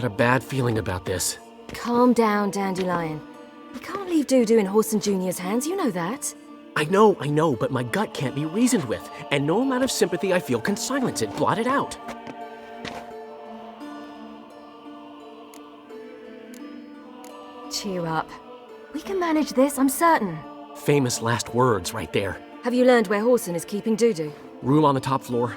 got a bad feeling about this. Calm down, Dandelion. We can't leave Dudu in Whoreson Jr.'s hands, you know that. I know, but my gut can't be reasoned with, and no amount of sympathy I feel can silence it, blot it out. Cheer up. We can manage this, I'm certain. Famous last words right there. Have you learned where Whoreson is keeping Dudu? Room on the top floor.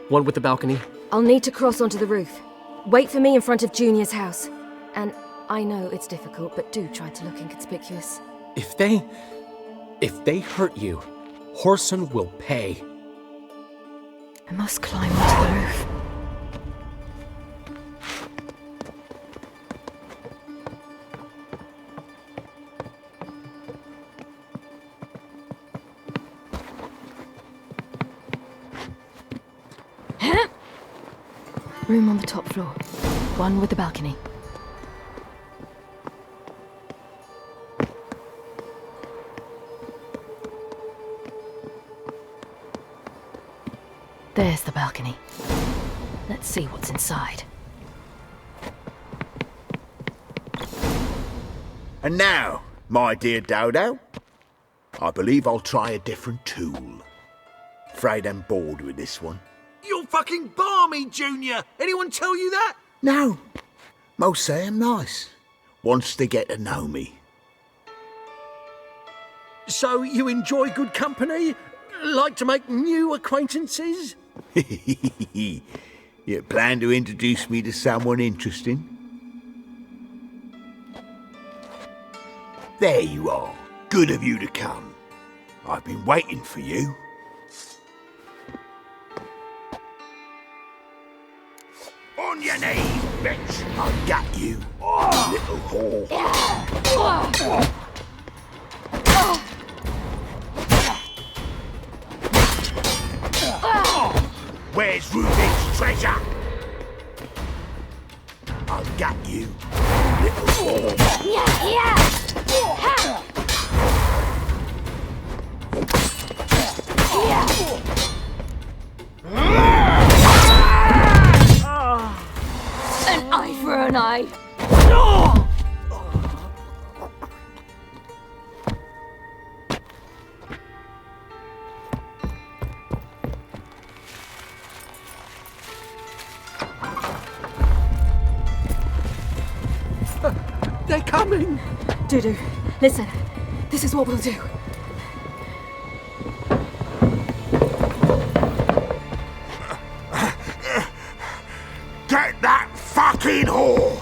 One with the balcony. I'll need to cross onto the roof. Wait for me in front of Junior's house. And I know it's difficult, but do try to look inconspicuous. If they hurt you, Whoreson will pay. I must climb onto the roof. Room on the top floor. One with the balcony. There's the balcony. Let's see what's inside. And now, my dear Dodo, I believe I'll try a different tool. Afraid I'm bored with this one. You're fucking balmy, Junior! Anyone tell you that? No, most say I'm nice. Wants to get to know me. So you enjoy good company? Like to make new acquaintances? You plan to introduce me to someone interesting? There you are. Good of you to come. I've been waiting for you. On your knees, bitch! I got you, little whore. Where's Rubik's treasure? I got you, little whore. An eye for an eye. They're coming! Dudu, listen. This is what we'll do. Get that fucking whore!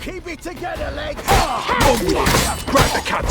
Keep it together, legs! On with it! Grab the cunt!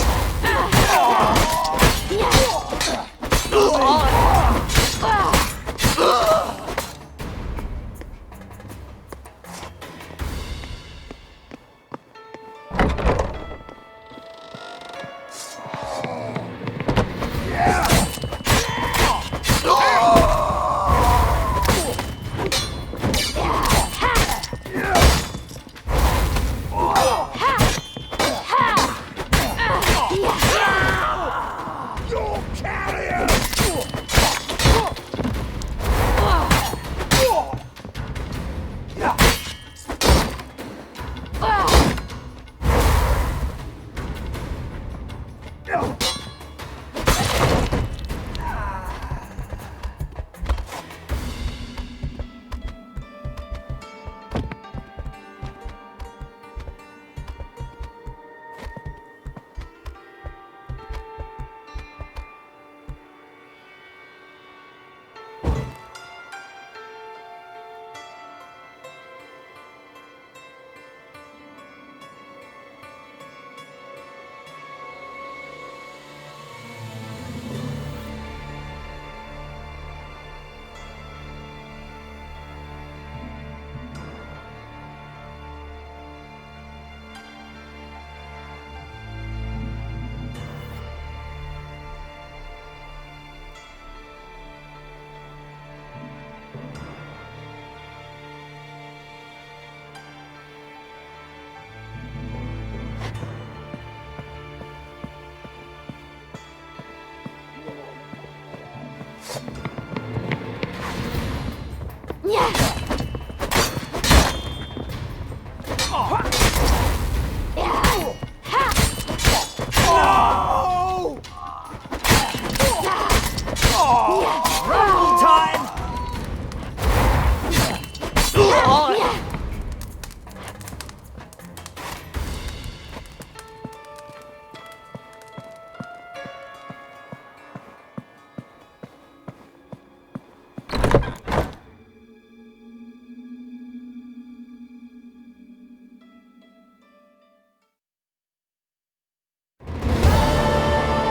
Rumble time!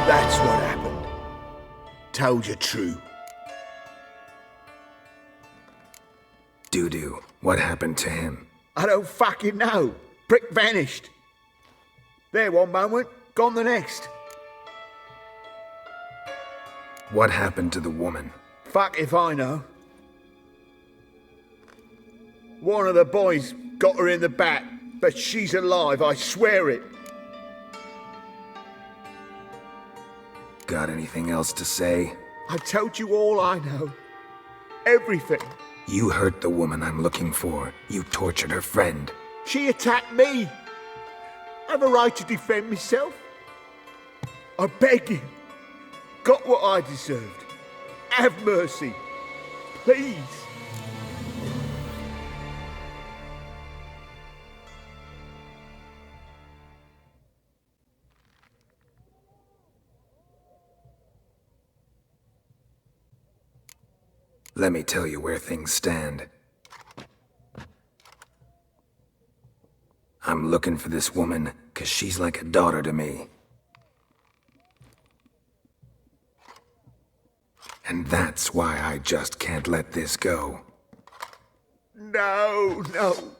That's what happened. Told you true. Doo-doo, what happened to him? I don't fucking know. Prick vanished. There one moment, gone the next. What happened to the woman? Fuck if I know. One of the boys got her in the back, but she's alive, I swear it. Got anything else to say? I told you all I know. Everything. You hurt the woman I'm looking for. You tortured her friend. She attacked me. I have a right to defend myself. I beg you. Got what I deserved. Have mercy. Please. Let me tell you where things stand. I'm looking for this woman, 'cause she's like a daughter to me. And that's why I just can't let this go. No, no.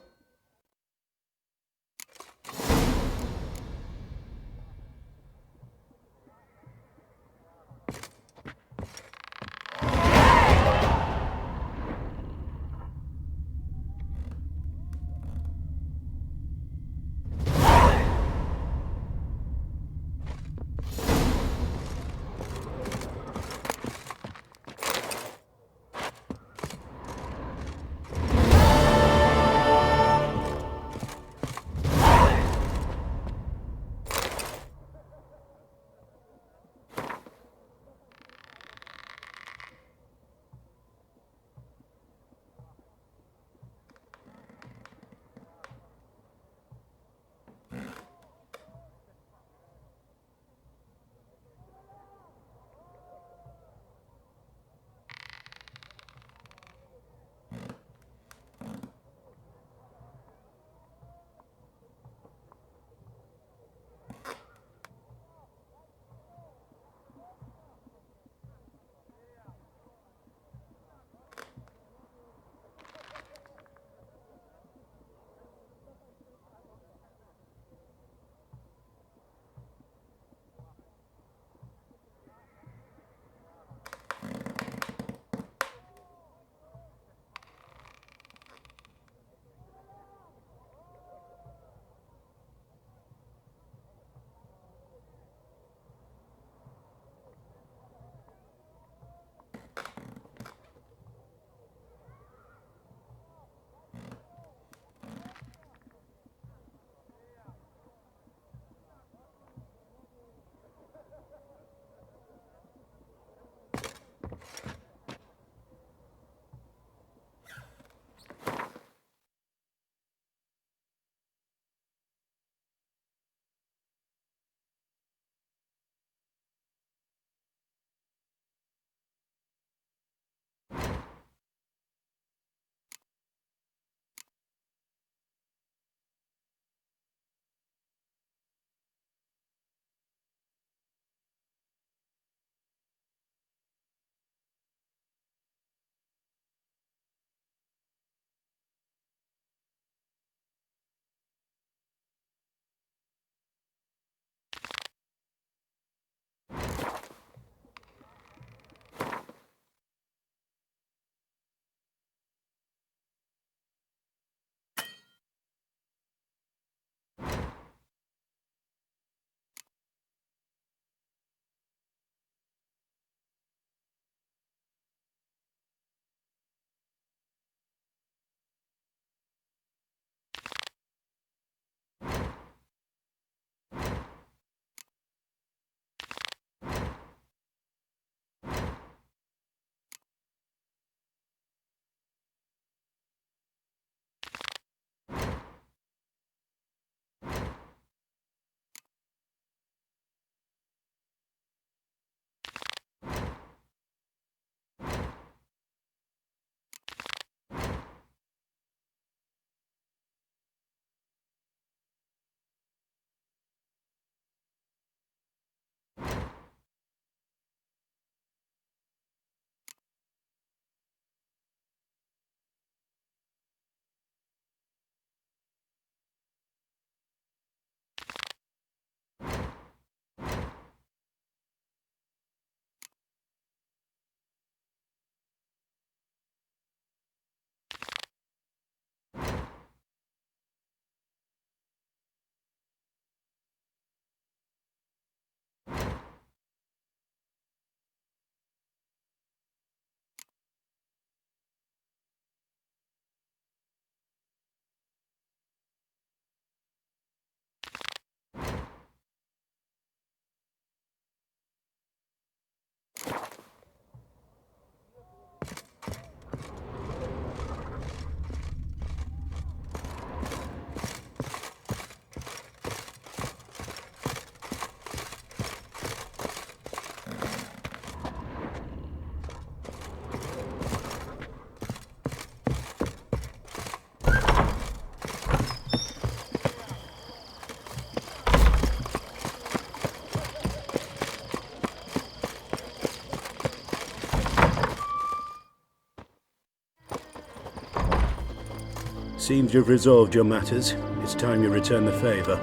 Seems you've resolved your matters. It's time you return the favor.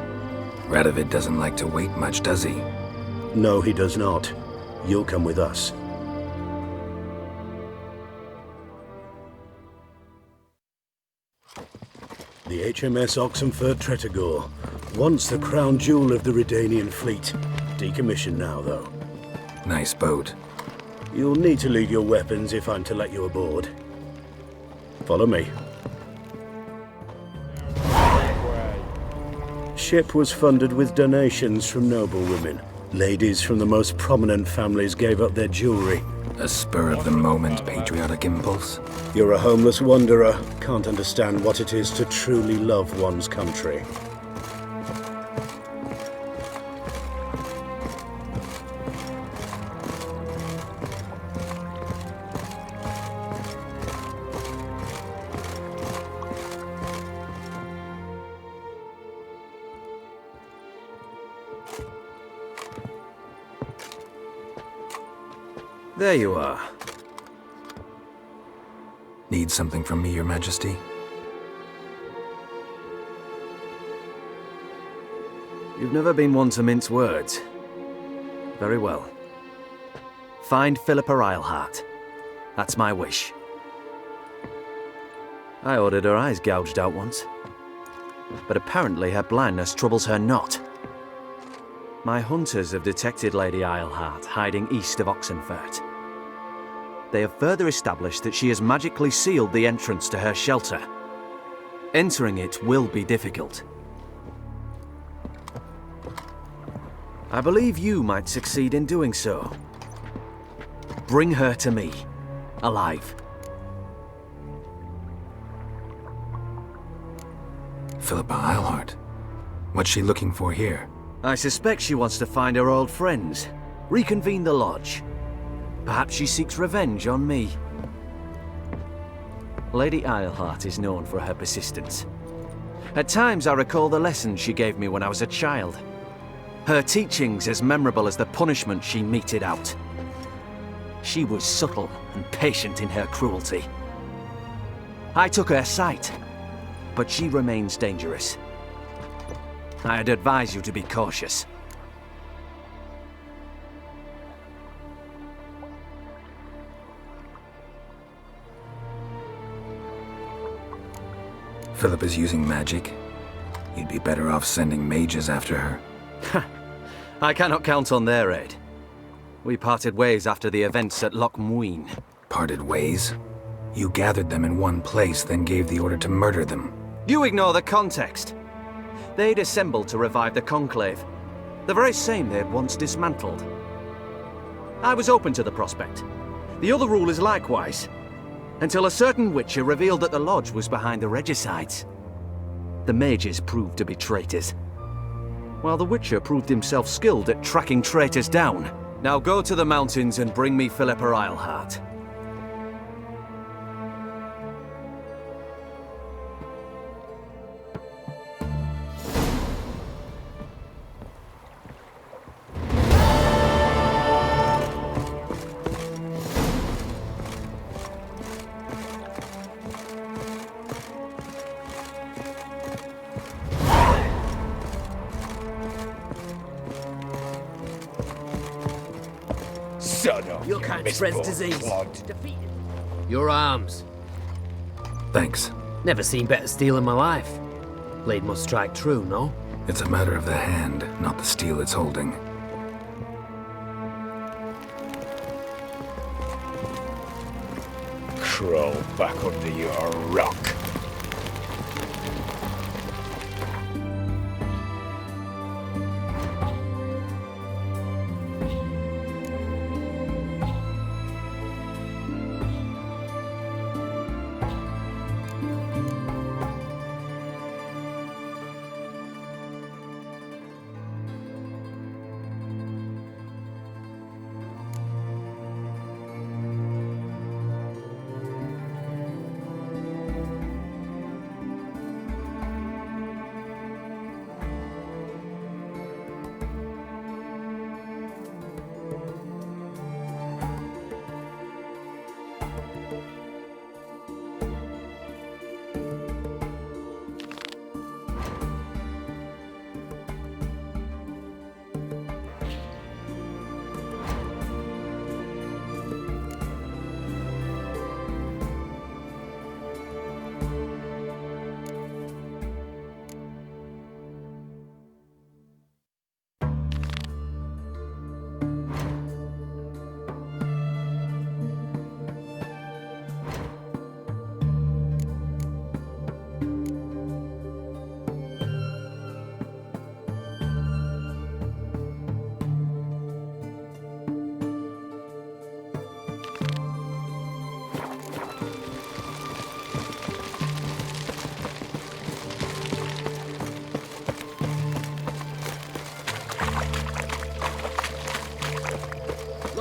Radovid doesn't like to wait much, does he? No, he does not. You'll come with us. The HMS Oxenford Tretogor, once the crown jewel of the Redanian fleet. Decommissioned now, though. Nice boat. You'll need to leave your weapons if I'm to let you aboard. Follow me. Ship was funded with donations from noblewomen. Ladies from the most prominent families gave up their jewelry. A spur-of-the-moment patriotic impulse? You're a homeless wanderer, can't understand what it is to truly love one's country. There you are. Need something from me, Your Majesty? You've never been one to mince words. Very well. Find Philippa Eilhart. That's my wish. I ordered her eyes gouged out once. But apparently her blindness troubles her not. My hunters have detected Lady Eilhart hiding east of Oxenfurt. They have further established that she has magically sealed the entrance to her shelter. Entering it will be difficult. I believe you might succeed in doing so. Bring her to me, alive. Philippa Eilhart. What's she looking for here? I suspect she wants to find her old friends, reconvene the lodge. Perhaps she seeks revenge on me. Lady Eilhart is known for her persistence. At times I recall the lessons she gave me when I was a child. Her teachings as memorable as the punishment she meted out. She was subtle and patient in her cruelty. I took her sight, but she remains dangerous. I'd advise you to be cautious. Philippa's using magic. You'd be better off sending mages after her. I cannot count on their aid. We parted ways after the events at Loch Muin. Parted ways? You gathered them in one place, then gave the order to murder them. You ignore the context. They'd assembled to revive the Conclave, the very same they had once dismantled. I was open to the prospect. The other rulers likewise, until a certain Witcher revealed that the Lodge was behind the regicides. The mages proved to be traitors, while the Witcher proved himself skilled at tracking traitors down. Now go to the mountains and bring me Philippa Eilhart. Your kind spreads disease. Your arms. Thanks. Never seen better steel in my life. Blade must strike true, no? It's a matter of the hand, not the steel it's holding. Crawl back under your rock.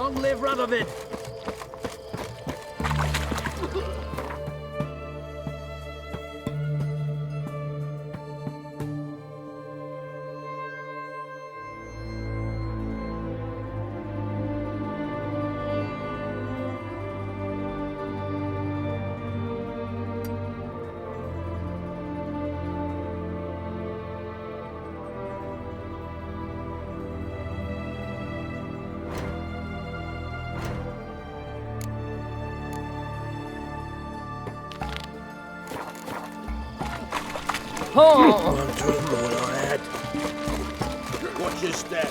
Long live Radovid! I'm doing what I had. Watch your step.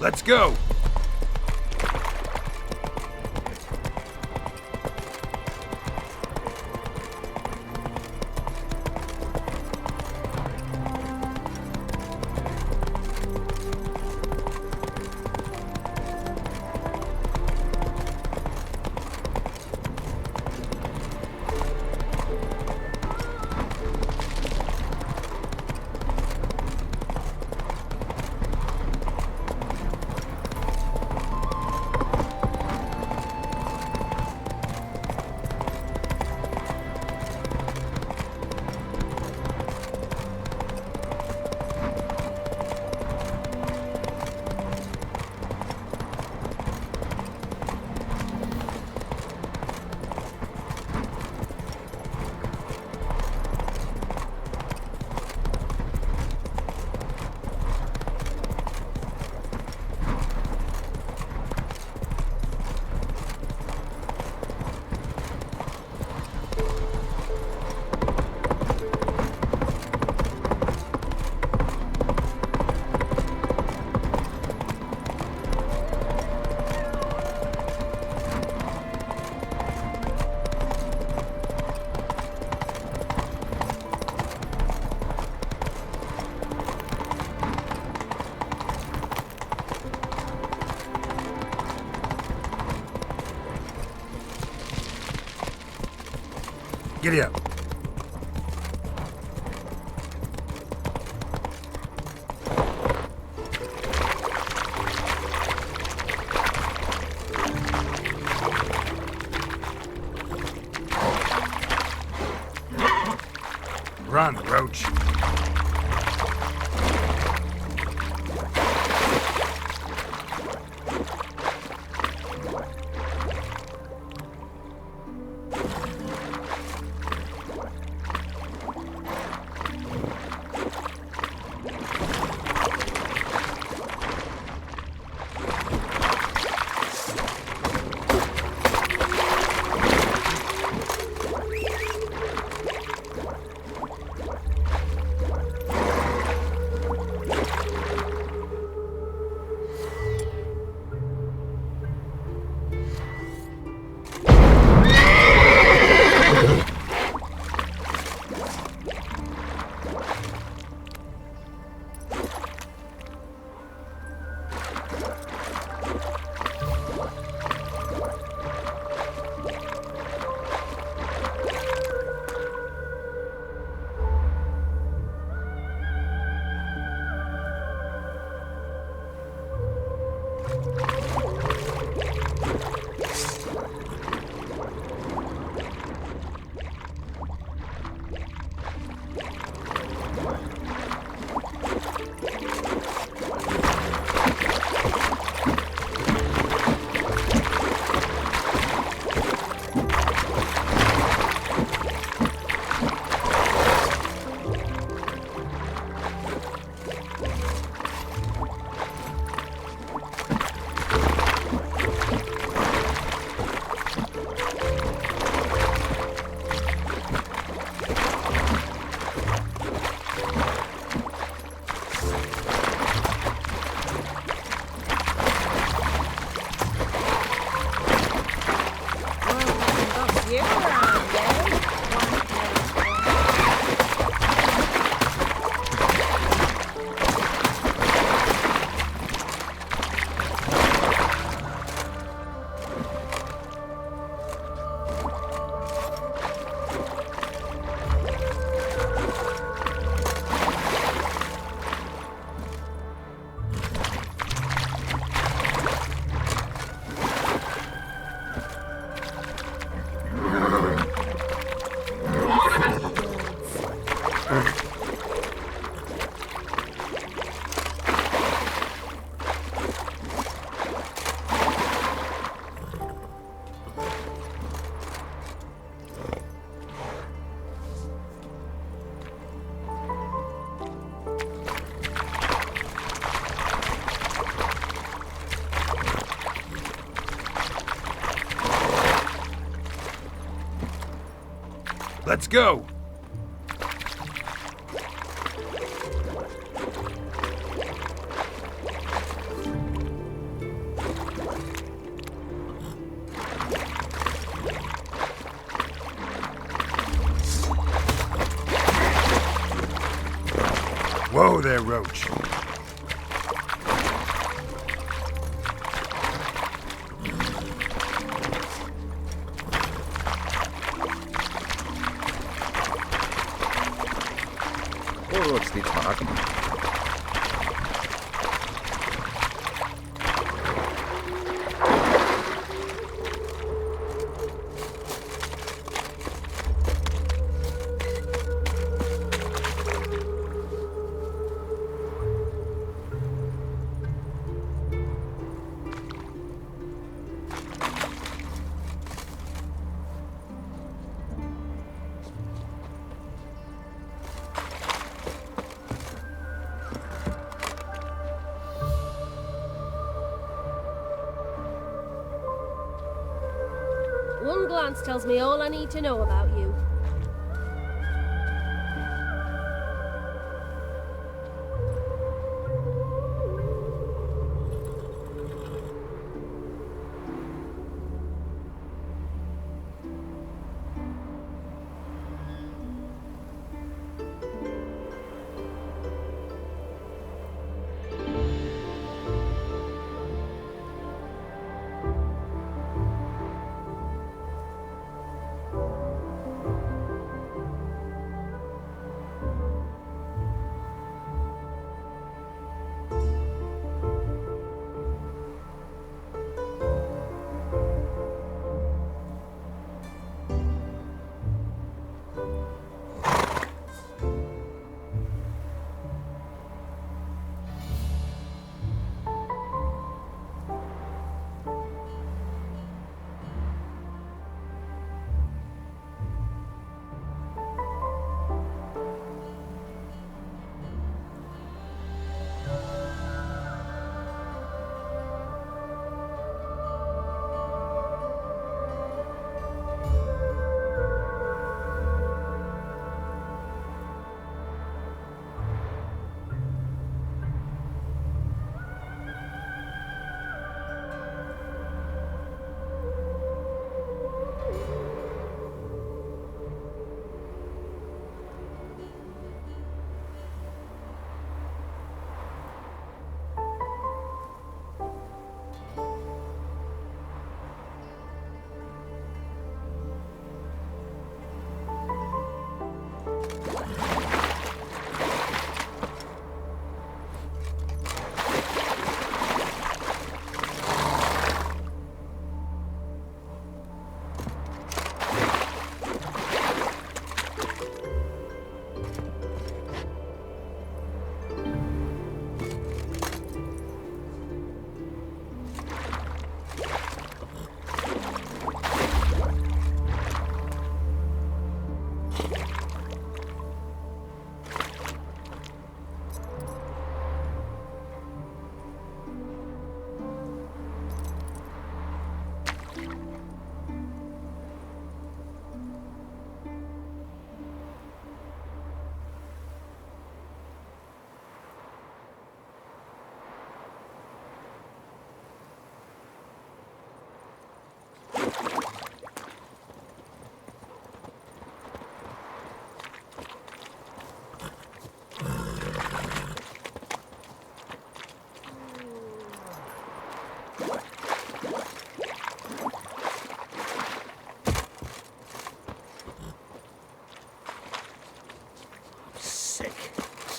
Let's go! Giddy up. Run, Roach. Let's go! Whoa there, Roach. Roach dit vaak. One glance tells me all I need to know about you.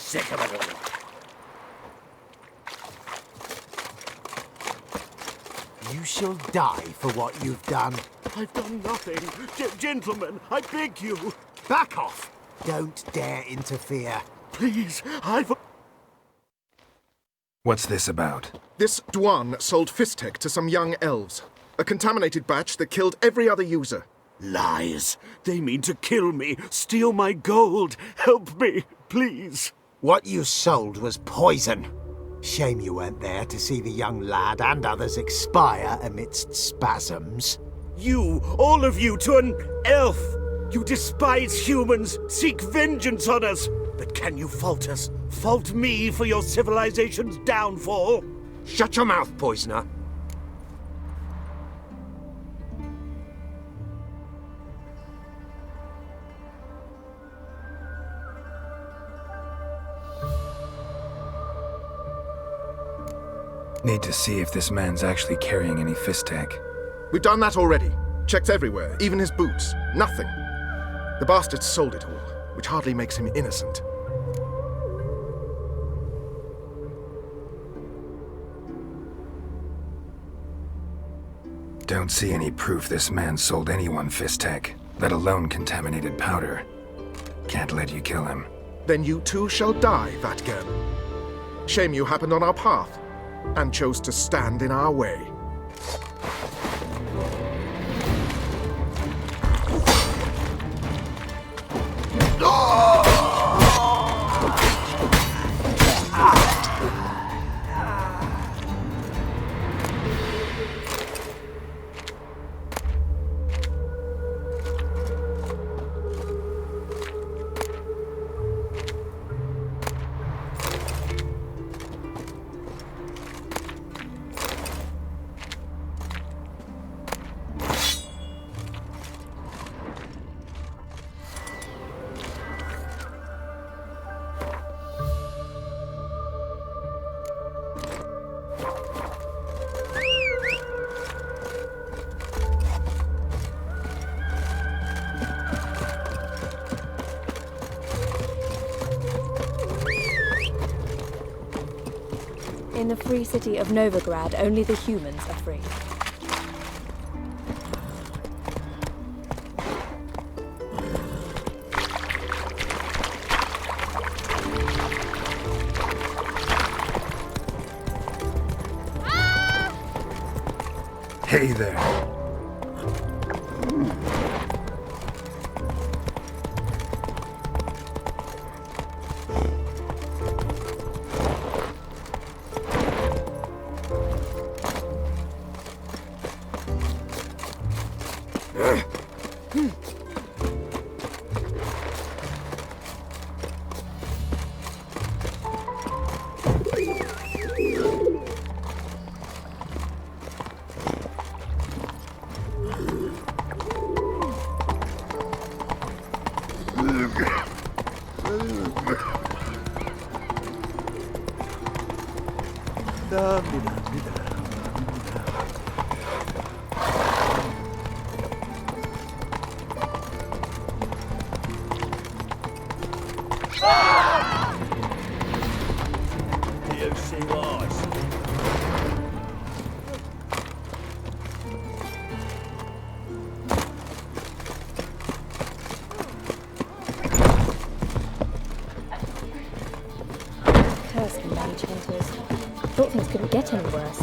Sick of it all. You shall die for what you've done. I've done nothing. Gentlemen, I beg you. Back off! Don't dare interfere. Please, I've... What's this about? This Dwan sold Fistek to some young elves. A contaminated batch that killed every other user. Lies. They mean to kill me, steal my gold. Help me, please. What you sold was poison. Shame you weren't there to see the young lad and others expire amidst spasms. You, all of you, to an elf. You despise humans, seek vengeance on us. But can you fault us? Fault me for your civilization's downfall? Shut your mouth, poisoner. Need to see if this man's actually carrying any fist tech. We've done that already. Checked everywhere, even his boots. Nothing. The bastard sold it all, which hardly makes him innocent. Don't see any proof this man sold anyone fist tech, let alone contaminated powder. Can't let you kill him. Then you too shall die, that girl. Shame you happened on our path, and chose to stand in our way. In the free city of Novigrad, only the humans are free. Hey there. Thought things couldn't get any worse.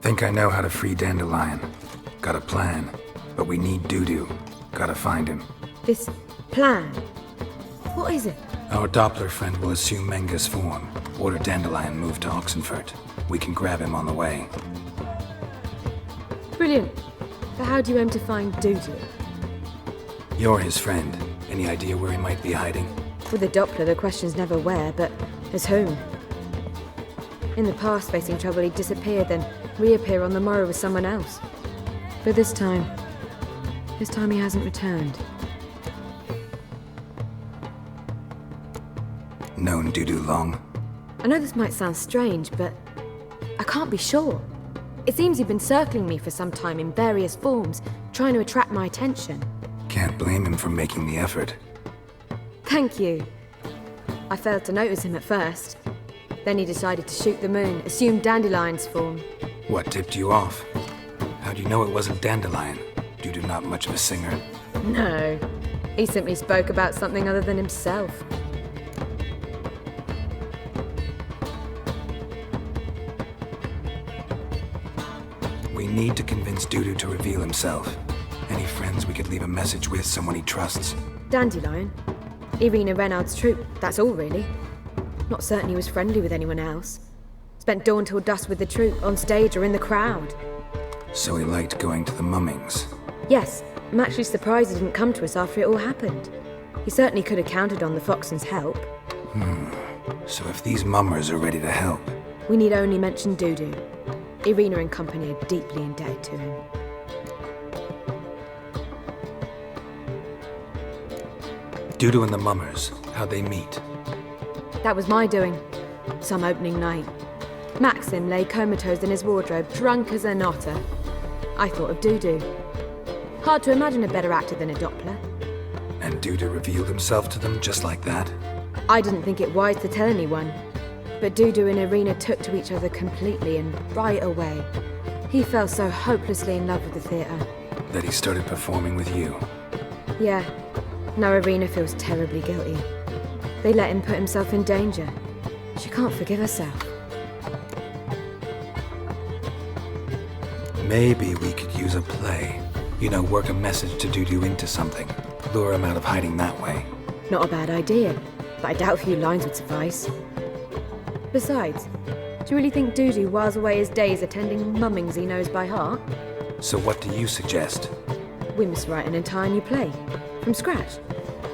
Think I know how to free Dandelion. Got a plan, but we need Dudu. Gotta find him. This plan? What is it? Our Doppler friend will assume Menga's form. Order Dandelion moved to Oxenfurt. We can grab him on the way. Brilliant. But how do you aim to find Dudu? You're his friend. Any idea where he might be hiding? With the Doppler, the question's never where, but as whom. In the past, facing trouble, he'd disappear, then reappear on the morrow with someone else. But this time he hasn't returned. Known Dudu long? I know this might sound strange, but I can't be sure. It seems he'd been circling me for some time in various forms, trying to attract my attention. Can't blame him for making the effort. Thank you. I failed to notice him at first. Then he decided to shoot the moon, assume Dandelion's form. What tipped you off? How do you know it wasn't Dandelion? Dudu not much of a singer. No. He simply spoke about something other than himself. We need to convince Dudu to reveal himself. Any friends we could leave a message with, someone he trusts? Dandelion. Irina Reynard's troupe, that's all really. Not certain he was friendly with anyone else. Spent dawn till dusk with the troupe, on stage or in the crowd. So he liked going to the mummings? Yes, I'm actually surprised he didn't come to us after it all happened. He certainly could have counted on the Foxen's help. So if these mummers are ready to help... We need only mention Dudu. Irina and company are deeply indebted to him. Dudu and the Mummers, how'd they meet? That was my doing. Some opening night. Maxim lay comatose in his wardrobe, drunk as an otter. I thought of Dudu. Hard to imagine a better actor than a Doppler. And Dudu revealed himself to them just like that? I didn't think it wise to tell anyone. But Dudu and Irina took to each other completely and right away. He fell so hopelessly in love with the theatre. That he started performing with you? Yeah. Now Irina feels terribly guilty. They let him put himself in danger. She can't forgive herself. Maybe we could use a play. You know, work a message to Dudu into something. Lure him out of hiding that way. Not a bad idea, but I doubt a few lines would suffice. Besides, do you really think Dudu whiles away his days attending mummings he knows by heart? So what do you suggest? We must write an entire new play. From scratch.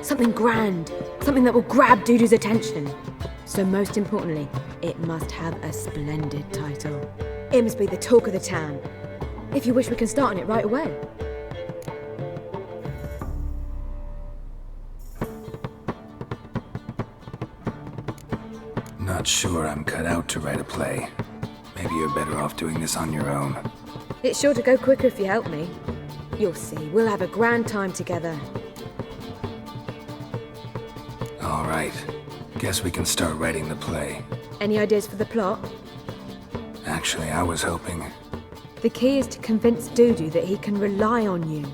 Something grand. Something that will grab Dudu's attention. So most importantly, it must have a splendid title. It must be the talk of the town. If you wish, we can start on it right away. Not sure I'm cut out to write a play. Maybe you're better off doing this on your own. It's sure to go quicker if you help me. You'll see, we'll have a grand time together. All right. Guess we can start writing the play. Any ideas for the plot? Actually, I was hoping... The key is to convince Dudu that he can rely on you,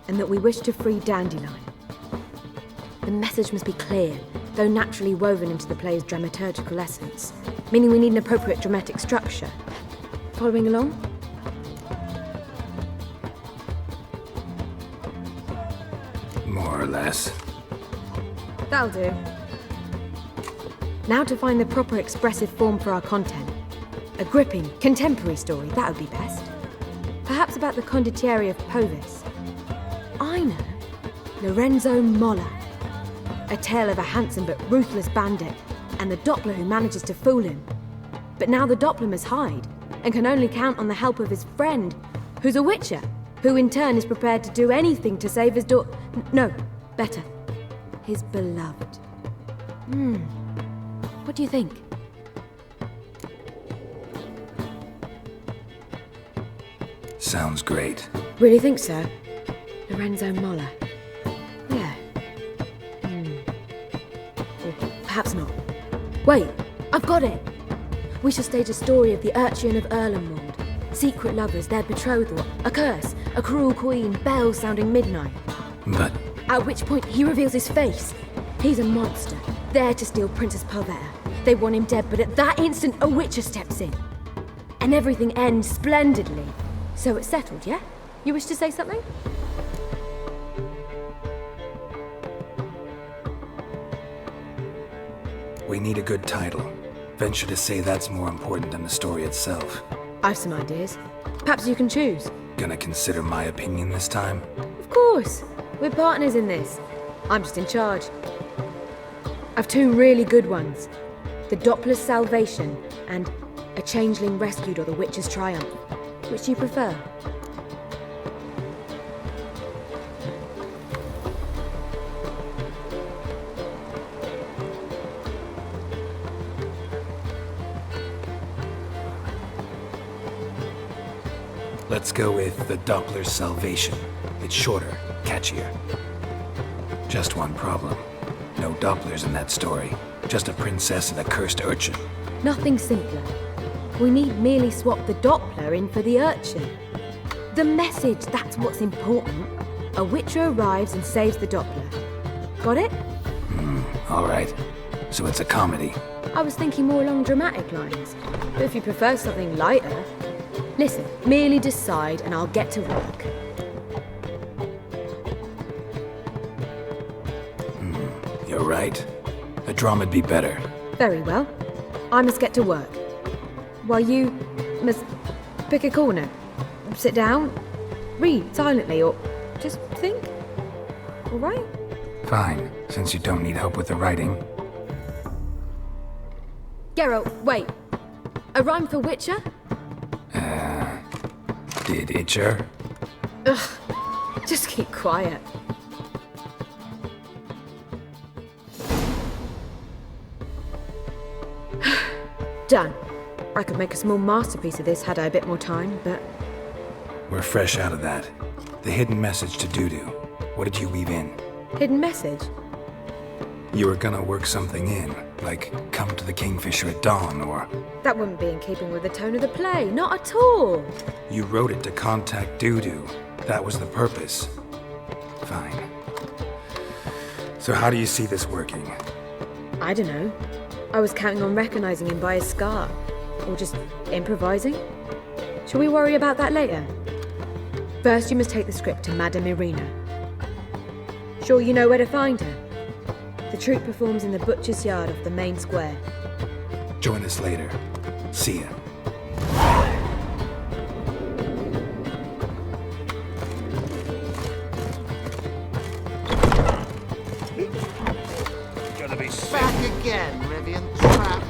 and that we wish to free Dandelion. The message must be clear, though naturally woven into the play's dramaturgical essence, meaning we need an appropriate dramatic structure. Following along? More or less. That'll do. Now to find the proper expressive form for our content. A gripping, contemporary story, that would be best. Perhaps about the condottieri of Povis. I know. Lorenzo Molla. A tale of a handsome but ruthless bandit, and the Doppler who manages to fool him. But now the Doppler must hide, and can only count on the help of his friend, who's a witcher, who in turn is prepared to do anything to save his no, better, his beloved. What do you think? Sounds great. Really think so? Lorenzo Molla. Yeah. Or perhaps not. Wait, I've got it! We shall stage a story of the Urchin of Erlenwald. Secret lovers, their betrothal, a curse, a cruel queen, bells sounding midnight. But... At which point he reveals his face. He's a monster, there to steal Princess Pavetta. They want him dead, but at that instant a witcher steps in. And everything ends splendidly. So it's settled, yeah? You wish to say something? We need a good title. Venture to say that's more important than the story itself. I've some ideas. Perhaps you can choose. Gonna consider my opinion this time? Of course. We're partners in this. I'm just in charge. I've two really good ones. The Doppler's Salvation and A Changeling Rescued or the Witcher's Triumph. Which do you prefer? Let's go with The Doppler's Salvation. It's shorter, catchier. Just one problem. No Dopplers in that story. Just a princess and a cursed urchin. Nothing simpler. We need merely swap the Doppler in for the urchin. The message, that's what's important. A witcher arrives and saves the Doppler. Got it? All right. So it's a comedy. I was thinking more along dramatic lines. But if you prefer something lighter... Listen, merely decide and I'll get to work. You're right. A drama'd be better. Very well. I must get to work. While you must pick a corner, sit down, read silently, or just think. All right? Fine, since you don't need help with the writing. Geralt, wait. A rhyme for Witcher? Did Itcher? Ugh, just keep quiet. done. I could make a small masterpiece of this had I a bit more time, but... We're fresh out of that. The hidden message to Dudu. What did you weave in? Hidden message? You were gonna work something in, like come to the Kingfisher at dawn, or... That wouldn't be in keeping with the tone of the play, not at all. You wrote it to contact Dudu. That was the purpose. Fine. So how do you see this working? I don't know. I was counting on recognizing him by his scar. Or just improvising. Shall we worry about that later? First, you must take the script to Madame Irina. Sure you know where to find her? The troupe performs in the butcher's yard off the main square. Join us later. See ya. Back again, Rivian Trap.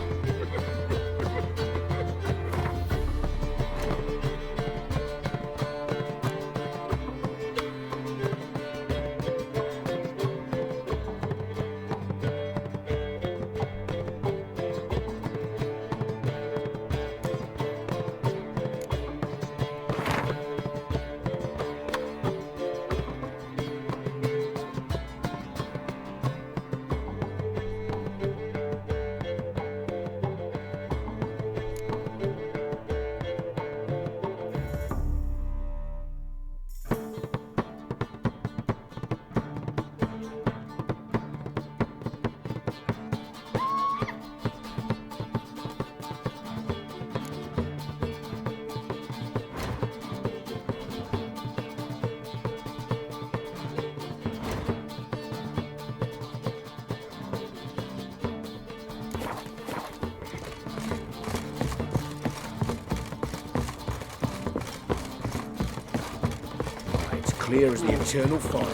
Clear as the eternal fire.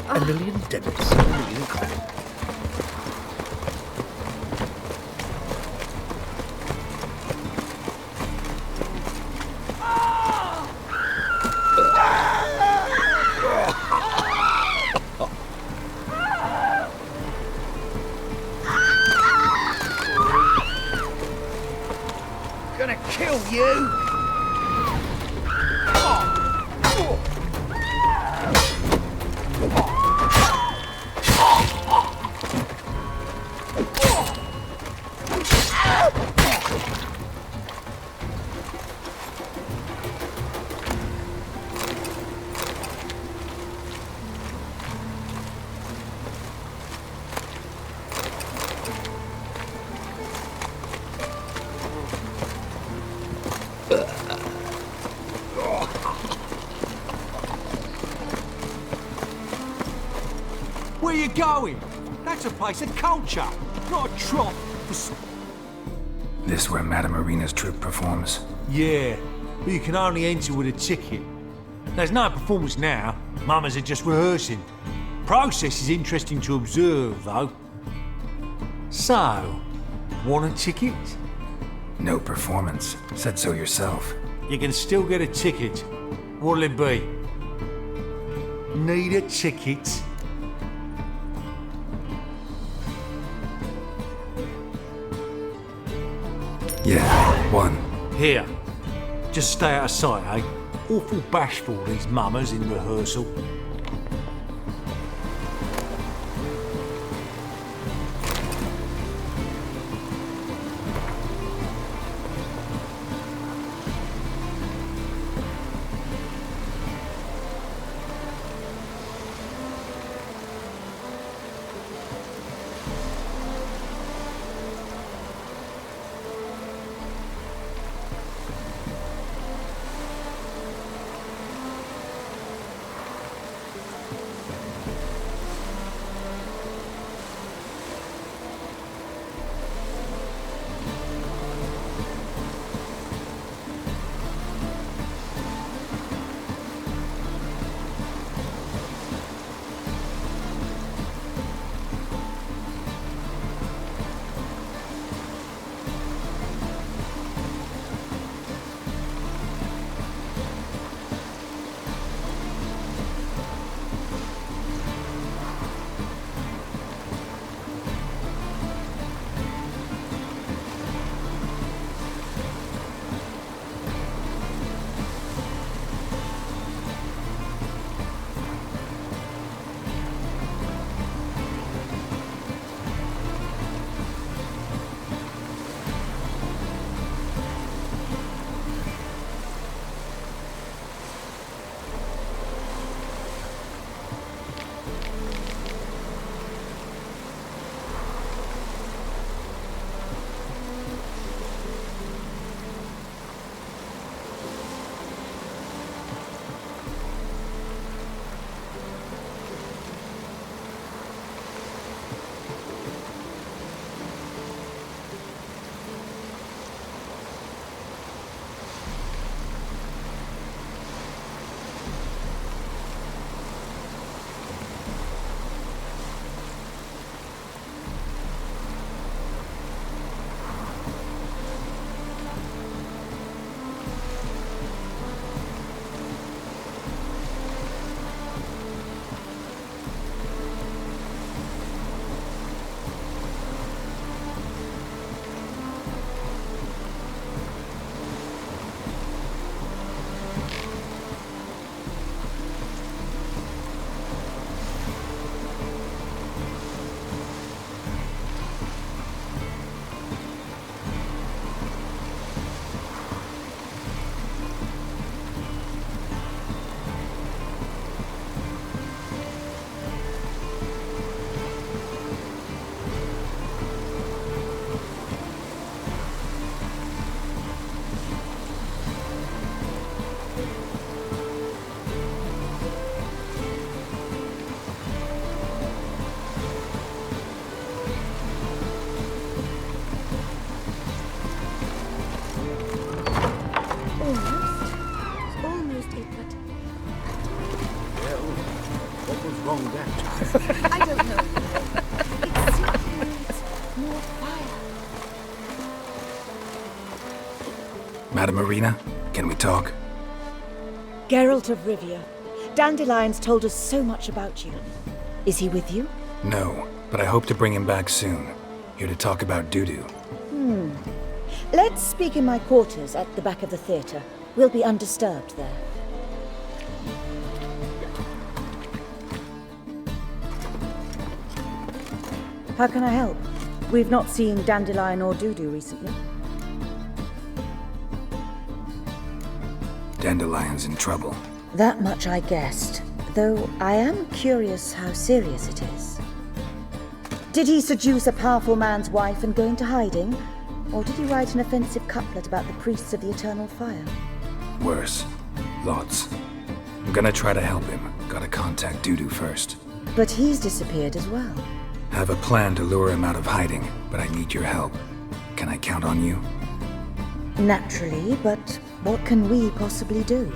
A million debits, a million credits. Gonna kill you! Where you going? That's a place of culture, not a trough for... This where Madame Irina's troupe performs? Yeah, but you can only enter with a ticket. There's no performance now. Mamas are just rehearsing. Process is interesting to observe, though. So, want a ticket? No performance. Said so yourself. You can still get a ticket. What'll it be? Need a ticket? Yeah, one. Here. Just stay out of sight, eh? Awful bashful, these mamas in rehearsal. Madam Marina, can we talk? Geralt of Rivia. Dandelion's told us so much about you. Is he with you? No, but I hope to bring him back soon. Here to talk about Dudu. Let's speak in my quarters at the back of the theatre. We'll be undisturbed there. How can I help? We've not seen Dandelion or Dudu recently. Dandelion's in trouble. That much I guessed, though I am curious how serious it is. Did he seduce a powerful man's wife and go into hiding? Or did he write an offensive couplet about the priests of the eternal fire? Worse. Lots. I'm gonna try to help him. Gotta contact Dudu first. But he's disappeared as well. Have a plan to lure him out of hiding, but I need your help. Can I count on you? Naturally, but what can we possibly do?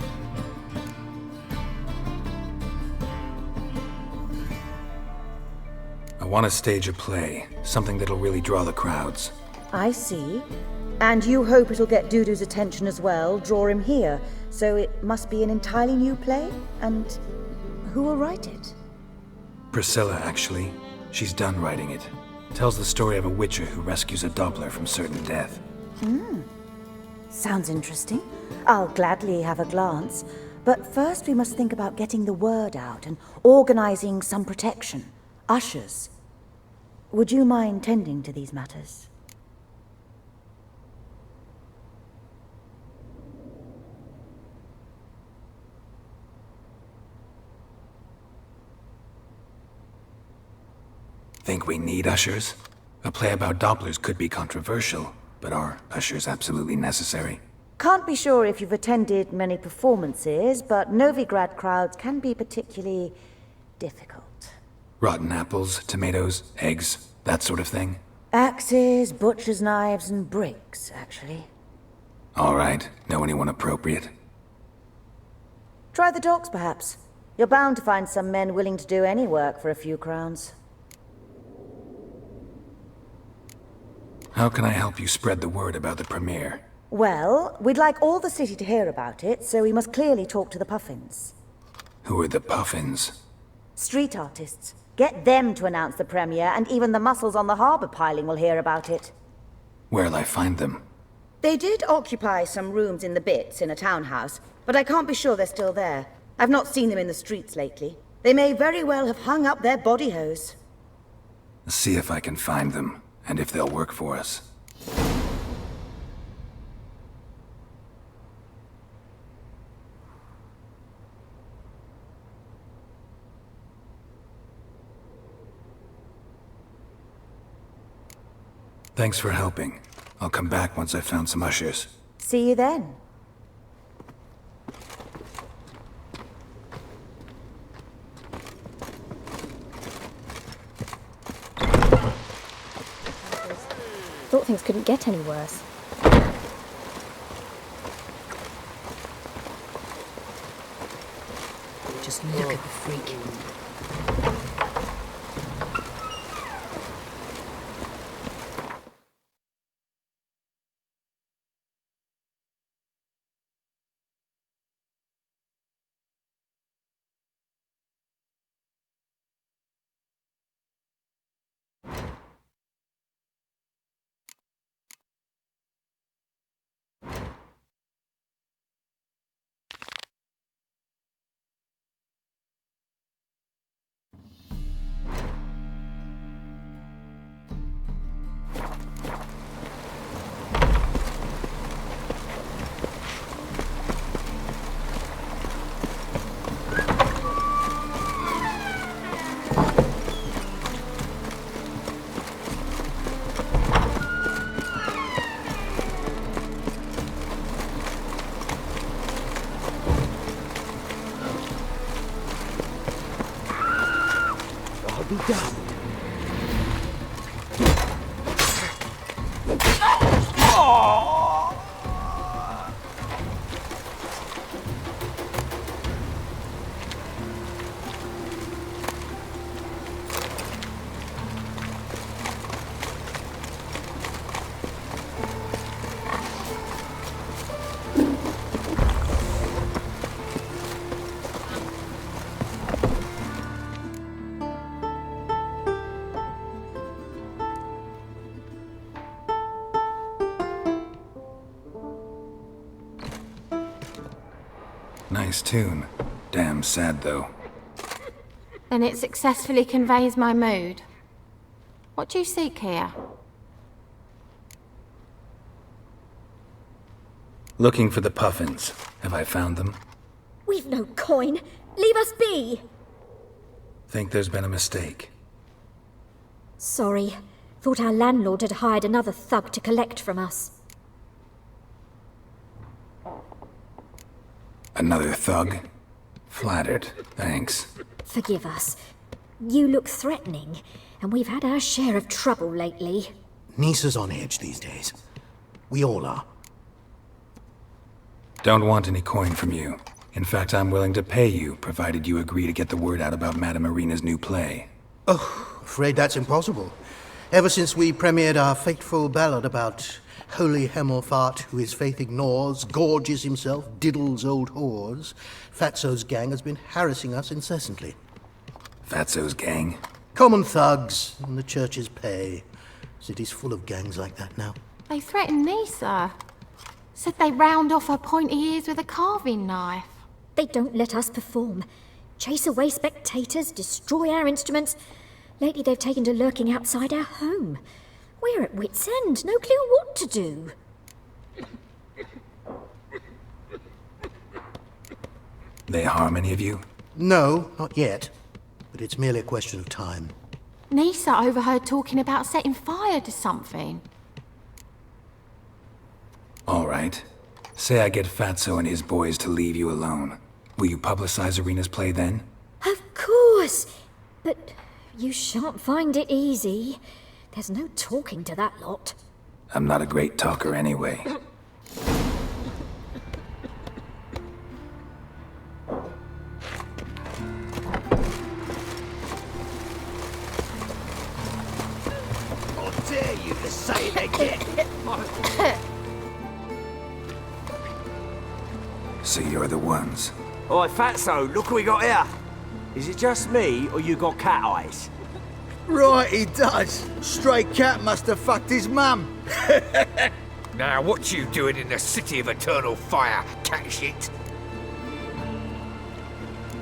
I want to stage a play, something that'll really draw the crowds. I see. And you hope it'll get Dudu's attention as well, draw him here. So it must be an entirely new play? And who will write it? Priscilla, actually. She's done writing it. Tells the story of a witcher who rescues a Doppler from certain death. Sounds interesting. I'll gladly have a glance. But first we must think about getting the word out and organizing some protection. Ushers. Would you mind tending to these matters? Think we need ushers? A play about Dopplers could be controversial, but are ushers absolutely necessary? Can't be sure if you've attended many performances, but Novigrad crowds can be particularly difficult. Rotten apples, tomatoes, eggs, that sort of thing? Axes, butcher's knives, and bricks, actually. All right. Know anyone appropriate? Try the docks, perhaps. You're bound to find some men willing to do any work for a few crowns. How can I help you spread the word about the premiere? Well, we'd like all the city to hear about it, so we must clearly talk to the Puffins. Who are the Puffins? Street artists. Get them to announce the premiere, and even the muscles on the harbour piling will hear about it. Where'll I find them? They did occupy some rooms in the Bits in a townhouse, but I can't be sure they're still there. I've not seen them in the streets lately. They may very well have hung up their body hose. See if I can find them, and if they'll work for us. Thanks for helping. I'll come back once I've found some ushers. See you then. Thought things couldn't get any worse. Just look at the freak. Nice tune. Damn sad, though. Then it successfully conveys my mood. What do you seek here? Looking for the puffins. Have I found them? We've no coin. Leave us be. Think there's been a mistake. Sorry. Thought our landlord had hired another thug to collect from us. Another thug? Flattered. Thanks. Forgive us. You look threatening, and we've had our share of trouble lately. Nisa's on edge these days. We all are. Don't want any coin from you. In fact, I'm willing to pay you, provided you agree to get the word out about Madame Irina's new play. Oh, afraid that's impossible. Ever since we premiered our fateful ballad about holy Hemelfart, who his faith ignores, gorges himself, diddles old whores, Fatso's gang has been harassing us incessantly. Fatso's gang? Common thugs in the church's pay. City's full of gangs like that now. They threatened Nisa. Said they round off her pointy ears with a carving knife. They don't let us perform. Chase away spectators, destroy our instruments. Lately they've taken to lurking outside our home. We're at wit's end, no clue what to do. They harm any of you? No, not yet. But it's merely a question of time. Nisa overheard talking about setting fire to something. All right. Say I get Fatso and his boys to leave you alone. Will you publicize Irina's play then? Of course! But you shan't find it easy. There's no talking to that lot. I'm not a great talker anyway. How dare you to say it again? So you're the ones. Oi, Fatso, look what we got here. Is it just me, or you got cat eyes? Right, he does. Stray cat must have fucked his mum. Now, what you doing in the city of eternal fire, cat shit?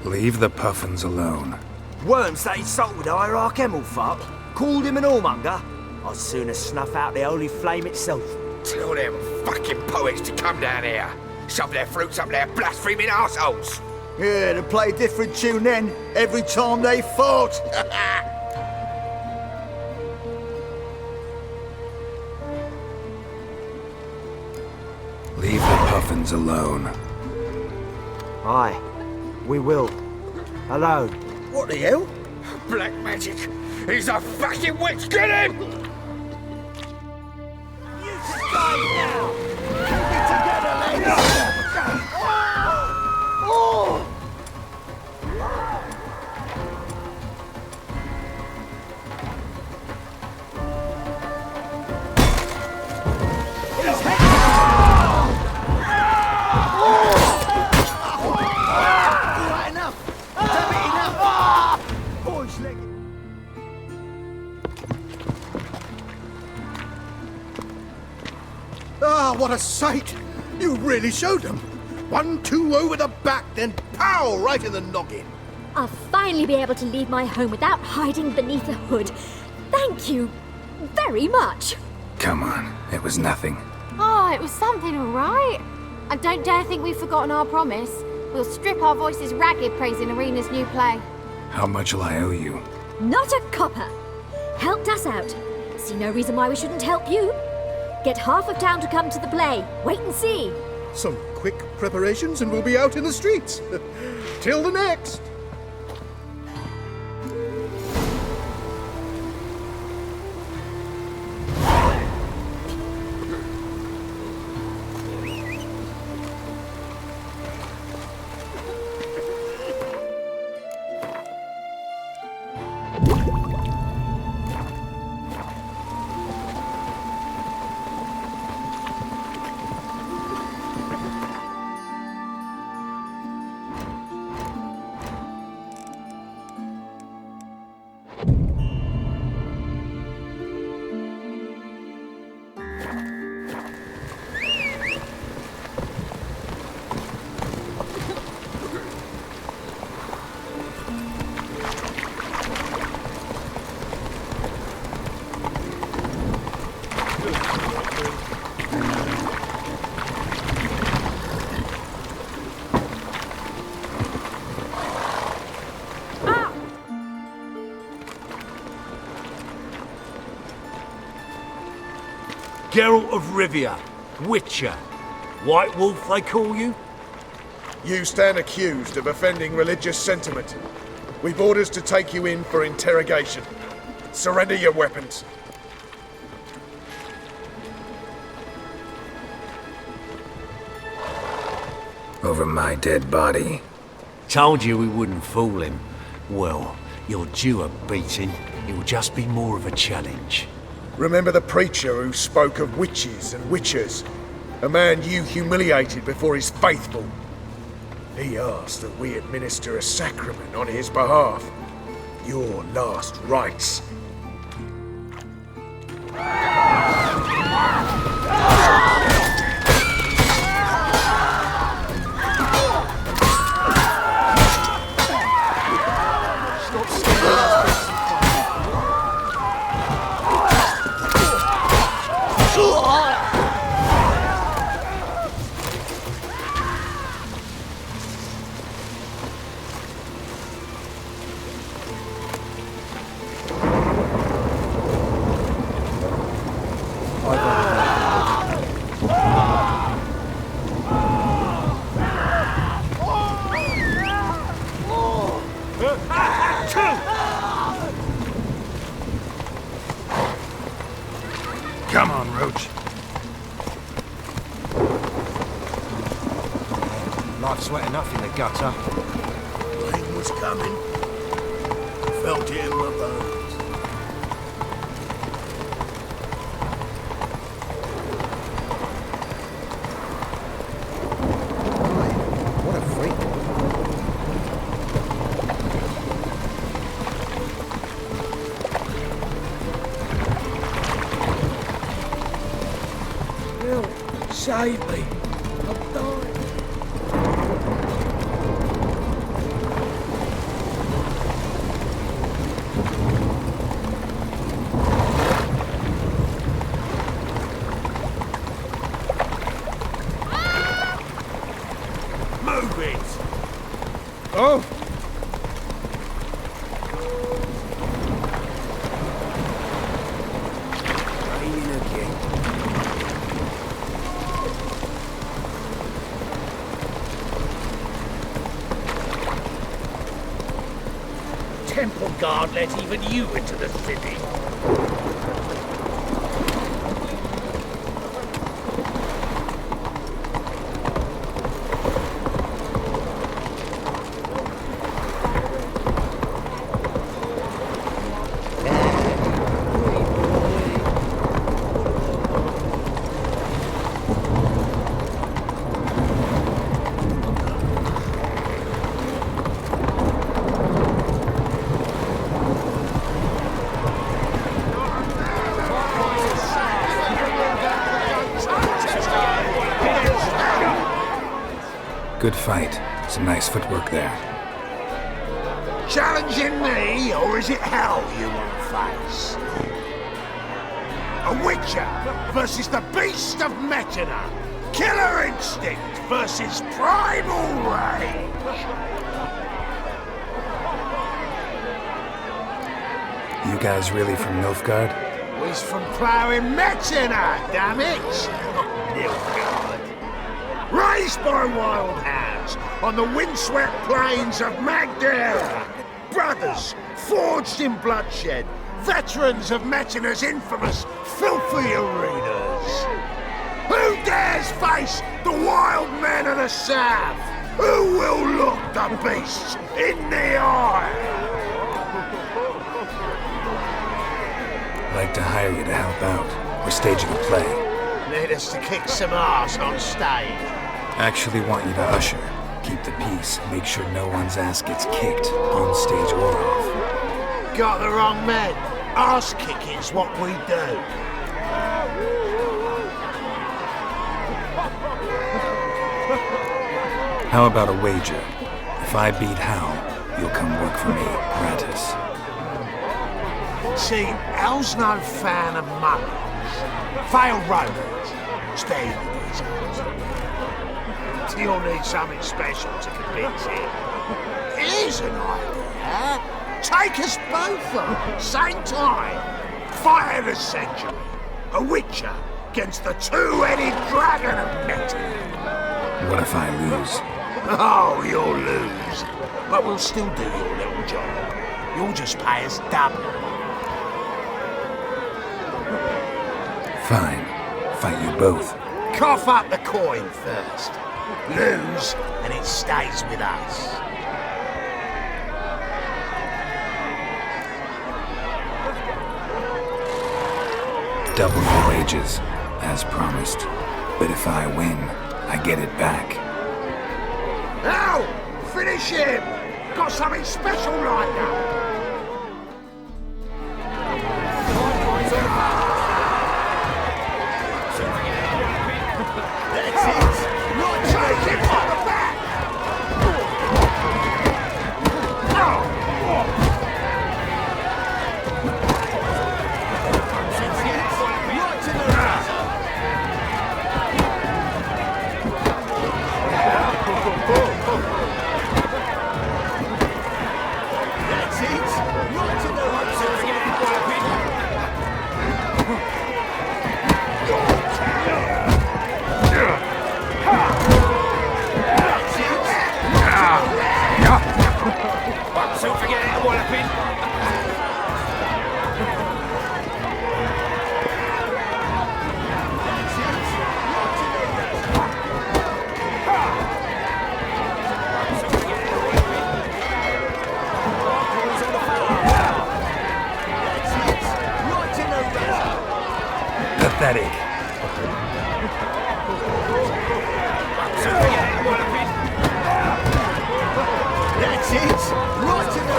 Leave the puffins alone. Worms that insulted Hierarch Hemelfart, called him an whoremonger. I'd sooner snuff out the holy flame itself. Tell them fucking poets to come down here. Shove their fruits up their blaspheming arseholes. Yeah, to play a different tune then, every time they fought. Leave the puffins alone. Aye, we will. Alone. What the hell? Black magic! He's a fucking witch! Get him! You stay now! Keep it together, lads! Oh! Ah, what a sight! You really showed them. 1-2 over the back, then pow! Right in the noggin. I'll finally be able to leave my home without hiding beneath a hood. Thank you very much. Come on, it was nothing. Oh, it was something, all right. And don't dare think we've forgotten our promise. We'll strip our voices ragged praising Irina's new play. How much will I owe you? Not a copper. Helped us out. See no reason why we shouldn't help you. Get half of town to come to the play. Wait and see. Some quick preparations and we'll be out in the streets. Till the next. Geralt of Rivia, Witcher. White Wolf, they call you? You stand accused of offending religious sentiment. We've orders to take you in for interrogation. Surrender your weapons. Over my dead body. Told you we wouldn't fool him. Well, you're due a beating. It'll just be more of a challenge. Remember the preacher who spoke of witches and witchers? A man you humiliated before his faithful. He asked that we administer a sacrament on his behalf. Your last rites. Come on, Roach. Life's wet enough in the gutter. Rain was coming. Felt it in my bones. What a freak. Save me. I'm dying. Move it! Oh! Raining again. Temple guard let even you into the city. Good fight. Some nice footwork there. Challenging me, or is it hell you want to face? A Witcher versus the Beast of Metina. Killer instinct versus primal rage. You guys really from Nilfgaard? He's from ploughing Metina, damn it! Nilfgaard. Raised by wild hounds on the windswept plains of Magdera. Brothers, forged in bloodshed. Veterans of Metina's infamous filthy arenas. Who dares face the wild men of the south? Who will look the beasts in the eye? I'd like to hire you to help out. We're staging a play. Need us to kick some arse on stage. Actually want you to usher. Keep the peace. Make sure no one's ass gets kicked, on stage or off. Got the wrong men. Arse kicking's what we do. How about a wager? If I beat Hal, you'll come work for me, gratis. See, Hal's no fan of mummies. Failed roaders. Stay with these guys. You'll need something special to convince him. Here's an idea. Take us both on, same time. Fight of the century. A Witcher against the two-headed dragon of Metin. What if I lose? Oh, you'll lose. But we'll still do your little job. You'll just pay us double. Fine. Fight you both. Cough up the coin first. Lose, and it stays with us. Double your wages, as promised. But if I win, I get it back. Now, finish him! Got something special lined up. That's it! Not take him on the back! Pathetic. That's it! Right in the...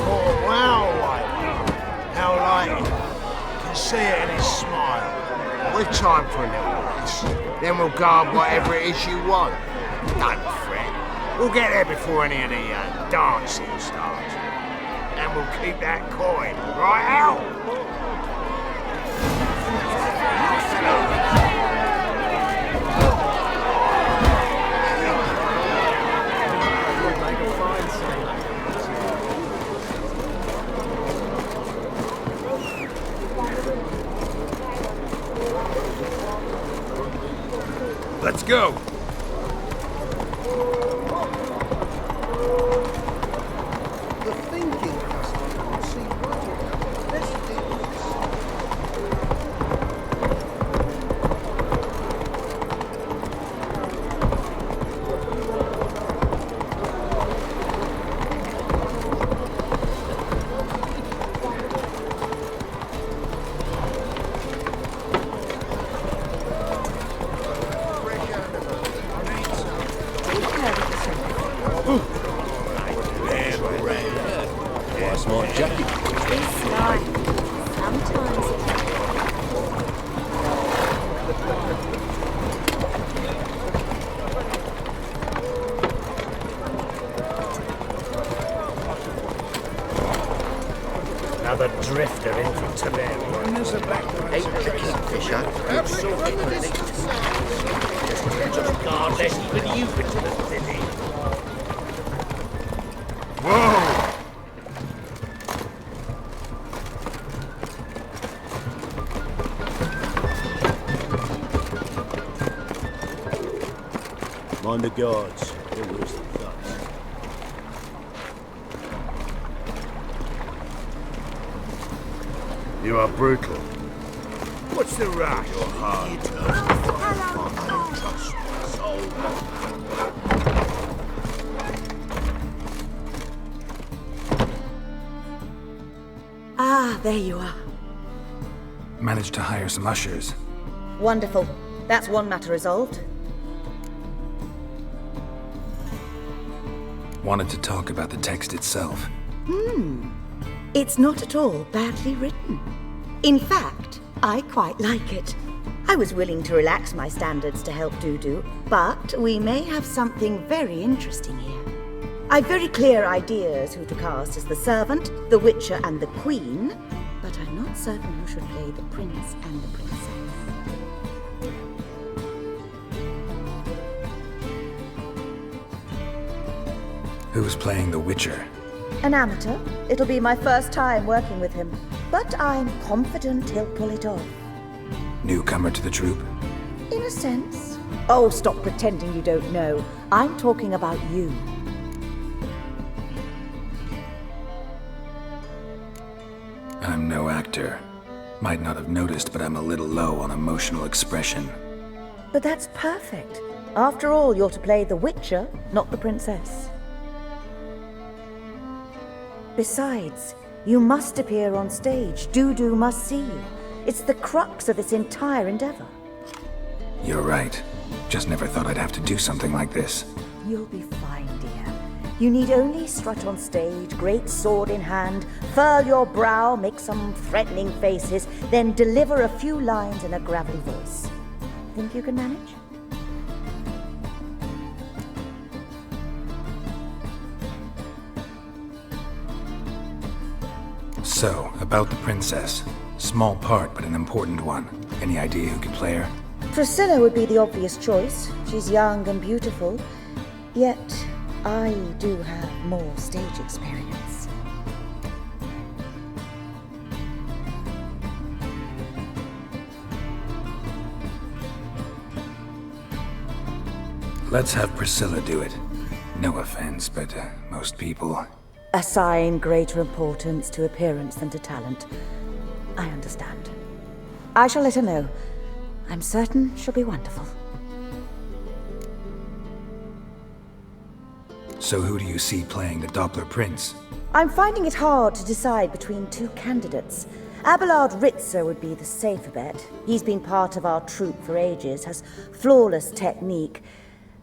Oh, wow, how light. You can see it in his smile. We've time for a little rest. Then we'll guard whatever it is you want. Don't fret. We'll get there before any of the dancing starts. And we'll keep that coin, right out? Let's go! The thinking customer can see right Let's Another drifter into Tiberium. Ain't the kingfisher. Just guard lest even you into the city. Whoa! Mind the guards. They'll lose the thugs. You are brutal. What's the rush? You're hard. Ah, there you are. Managed to hire some ushers. Wonderful. That's one matter resolved. Wanted to talk about the text itself. It's not at all badly written. In fact, I quite like it. I was willing to relax my standards to help Dudu, but we may have something very interesting here. I've very clear ideas who to cast as the servant, the witcher, and the queen, but I'm not certain who should play the prince and the princess. Who's playing the Witcher? An amateur. It'll be my first time working with him, but I'm confident he'll pull it off. Newcomer to the troupe? In a sense. Oh, stop pretending you don't know. I'm talking about you. I'm no actor. Might not have noticed, but I'm a little low on emotional expression. But that's perfect. After all, you're to play the Witcher, not the princess. Besides, you must appear on stage. Dudu must see you. It's the crux of this entire endeavor. You're right. Just never thought I'd have to do something like this. You'll be fine, dear. You need only strut on stage, great sword in hand, furl your brow, make some threatening faces, then deliver a few lines in a gravelly voice. Think you can manage? So, about the princess. Small part, but an important one. Any idea who could play her? Priscilla would be the obvious choice. She's young and beautiful. Yet, I do have more stage experience. Let's have Priscilla do it. No offense, but most people... Assign greater importance to appearance than to talent. I understand. I shall let her know. I'm certain she'll be wonderful. So who do you see playing the Doppler Prince? I'm finding it hard to decide between two candidates. Abelard Ritzer would be the safer bet. He's been part of our troupe for ages, has flawless technique,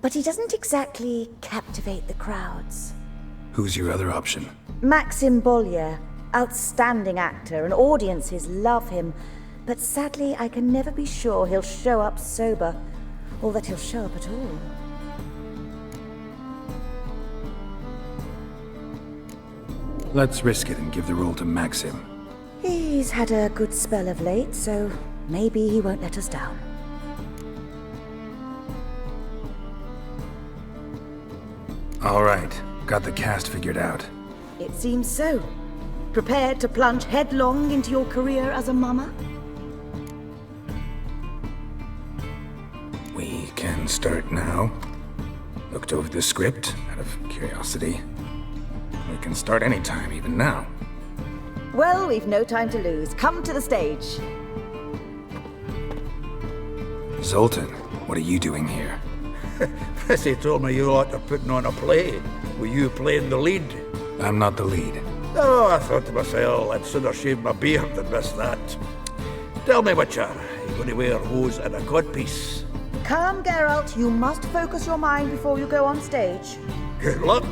but he doesn't exactly captivate the crowds. Who's your other option? Maxim Bollier, outstanding actor, and audiences love him. But sadly, I can never be sure he'll show up sober, or that he'll show up at all. Let's risk it and give the role to Maxim. He's had a good spell of late, so maybe he won't let us down. All right, got the cast figured out. It seems so. Prepared to plunge headlong into your career as a mama? We can start now. Looked over the script, out of curiosity. We can start anytime, even now. Well, we've no time to lose. Come to the stage. Zoltan, what are you doing here? Prissy told me you ought to putting on a play. Were you playing the lead? I'm not the lead. Oh, I thought to myself, I'd sooner shave my beard than miss that. Tell me, Witcher, you going to wear hose and a codpiece? Calm, Geralt. You must focus your mind before you go on stage. Good luck.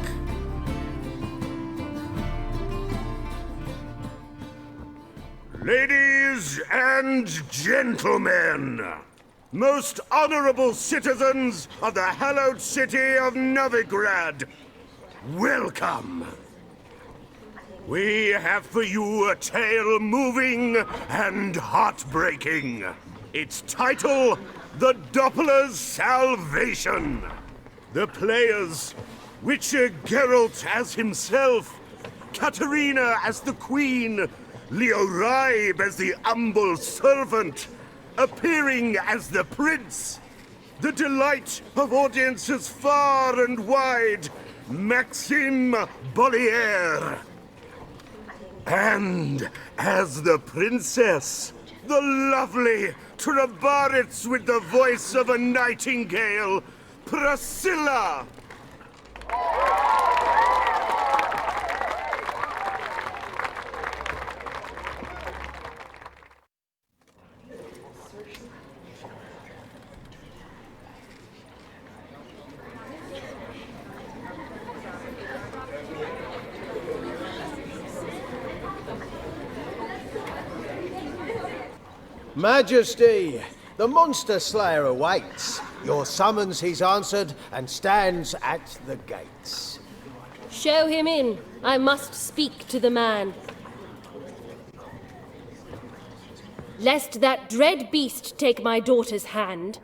Ladies and gentlemen, most honorable citizens of the hallowed city of Novigrad, welcome. We have for you a tale moving and heartbreaking. Its title, The Doppler's Salvation. The players, Witcher Geralt as himself, Katarina as the Queen, Leo Raib as the humble servant, appearing as the Prince, the delight of audiences far and wide, Maxim Bollier. And as the Princess, the lovely Trabaritz with the voice of a nightingale, Priscilla. Majesty, the monster slayer awaits. Your summons he's answered and stands at the gates. Show him in. I must speak to the man. Lest that dread beast take my daughter's hand.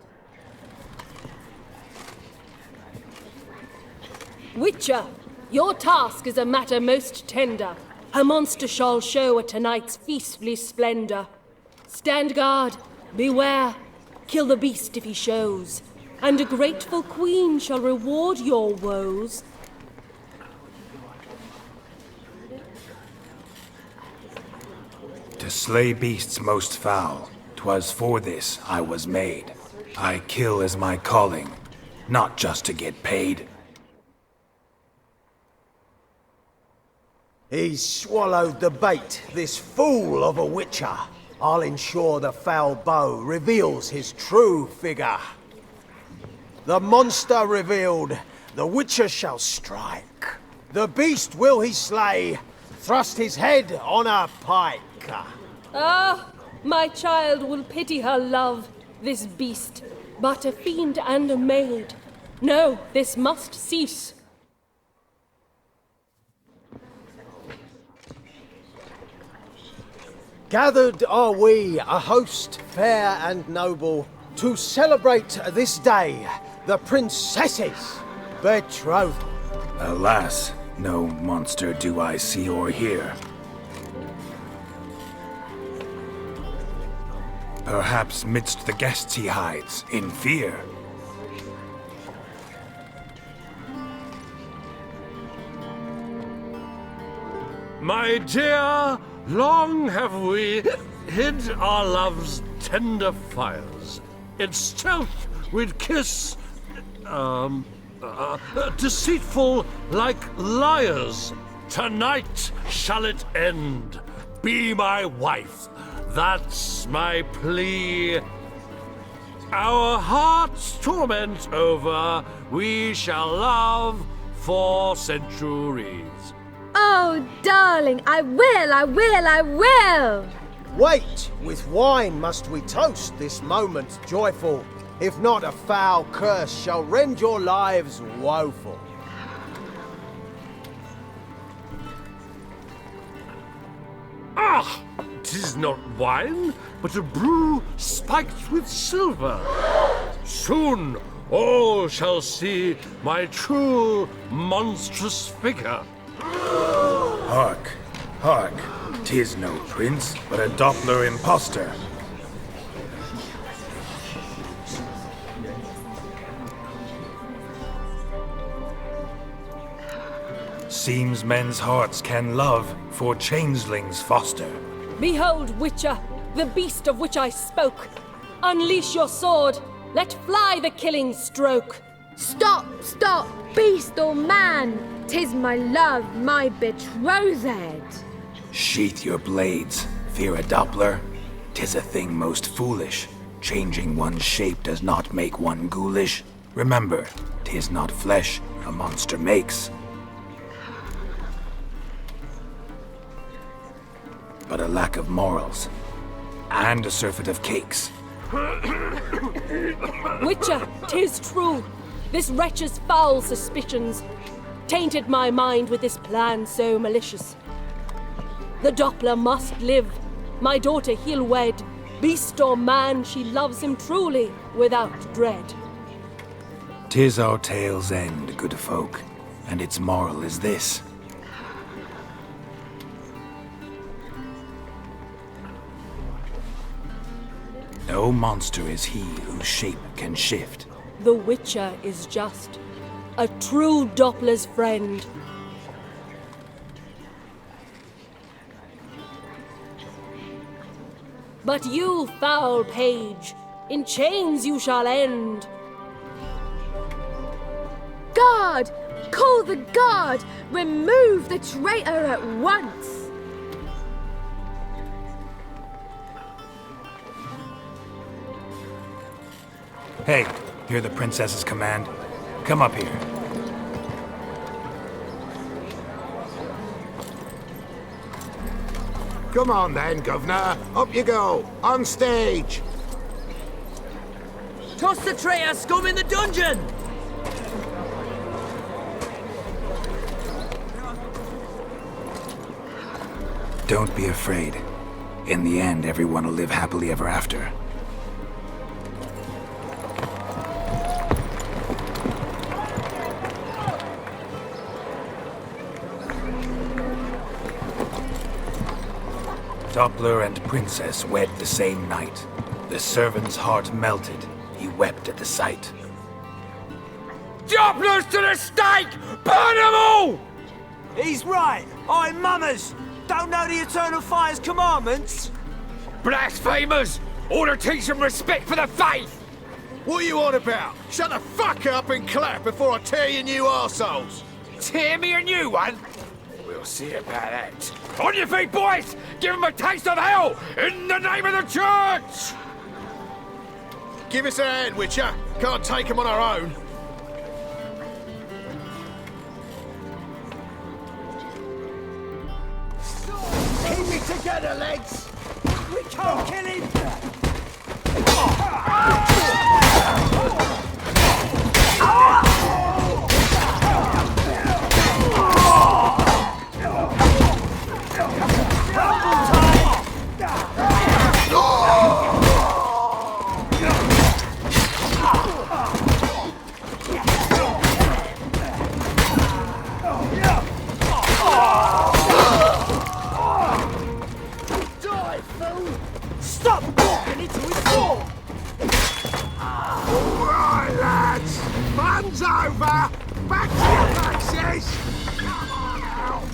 Witcher, Your task is a matter most tender. Her monster shall show at tonight's feastly splendor. Stand guard, beware, kill the beast if he shows, and a grateful queen shall reward your woes. To slay beasts most foul, 'twas for this I was made. I kill as my calling, not just to get paid. He's swallowed the bait, this fool of a witcher. I'll ensure the foul bow reveals his true figure. The monster revealed, the witcher shall strike. The beast will he slay, thrust his head on a pike. Ah, my child will pity her love, this beast, but a fiend and a maid. No, this must cease. Gathered are we, a host fair and noble, to celebrate this day, the princess's betrothal. Alas, no monster do I see or hear. Perhaps midst the guests he hides, in fear. My dear, long have we hid our love's tender fires. In stealth we'd kiss, deceitful like liars. Tonight shall it end. Be my wife. That's my plea. Our hearts' torment over, we shall love for centuries. Oh, darling, I will! Wait, with wine must we toast this moment joyful. If not, a foul curse shall rend your lives woeful. Ah! 'Tis not wine, but a brew spiked with silver. Soon all shall see my true monstrous figure. Hark, hark, 'tis no prince, but a Doppler impostor. Seems men's hearts can love, for changelings foster. Behold, Witcher, the beast of which I spoke. Unleash your sword. Let fly the killing stroke. Stop, beast or man! 'Tis my love, my betrothed. Sheath your blades, fear a Doppler. 'Tis a thing most foolish. Changing one's shape does not make one ghoulish. Remember, 'tis not flesh a monster makes, but a lack of morals, and a surfeit of cakes. Witcher, 'tis true. This wretch's foul suspicions tainted my mind with this plan so malicious. The Doppler must live. My daughter he'll wed. Beast or man, she loves him truly, without dread. 'Tis our tale's end, good folk, and its moral is this. No monster is he whose shape can shift. The Witcher is just a true Doppler's friend. But you, foul page, in chains you shall end. Guard! Call the guard! Remove the traitor at once! Hey, hear the princess's command? Come up here. Come on then, Governor. Up you go. On stage. Toss the traitor scum in the dungeon! Don't be afraid. In the end, everyone will live happily ever after. Doppler and Princess wed the same night. The servant's heart melted. He wept at the sight. Dopplers to the stake! Burn them all! He's right. I'm mummers. Don't know the Eternal Fire's commandments. Blasphemers! Ought to teach them respect for the faith! What are you on about? Shut the fuck up and clap before I tear you new arseholes! Tear me a new one? We'll see about that. On your feet, boys! Give them a taste of hell in the name of the church! Give us a hand, Witcher. Can't take them on our own. Keep it together, lads! We can't kill him! Stop walking into his door! Alright, lads! Fun's over! Back to your places! Come on out!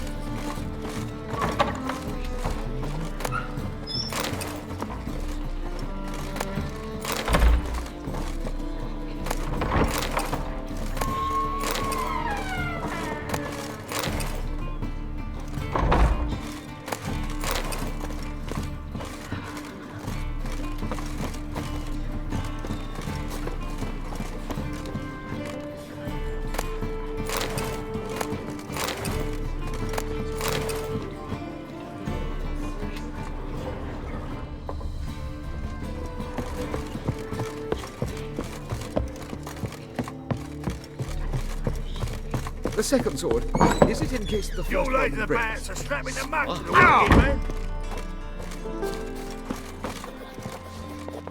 The second sword. Is it in case the first You're one late to the breaks? bats are strapping the mug to the Ow! wicked, man.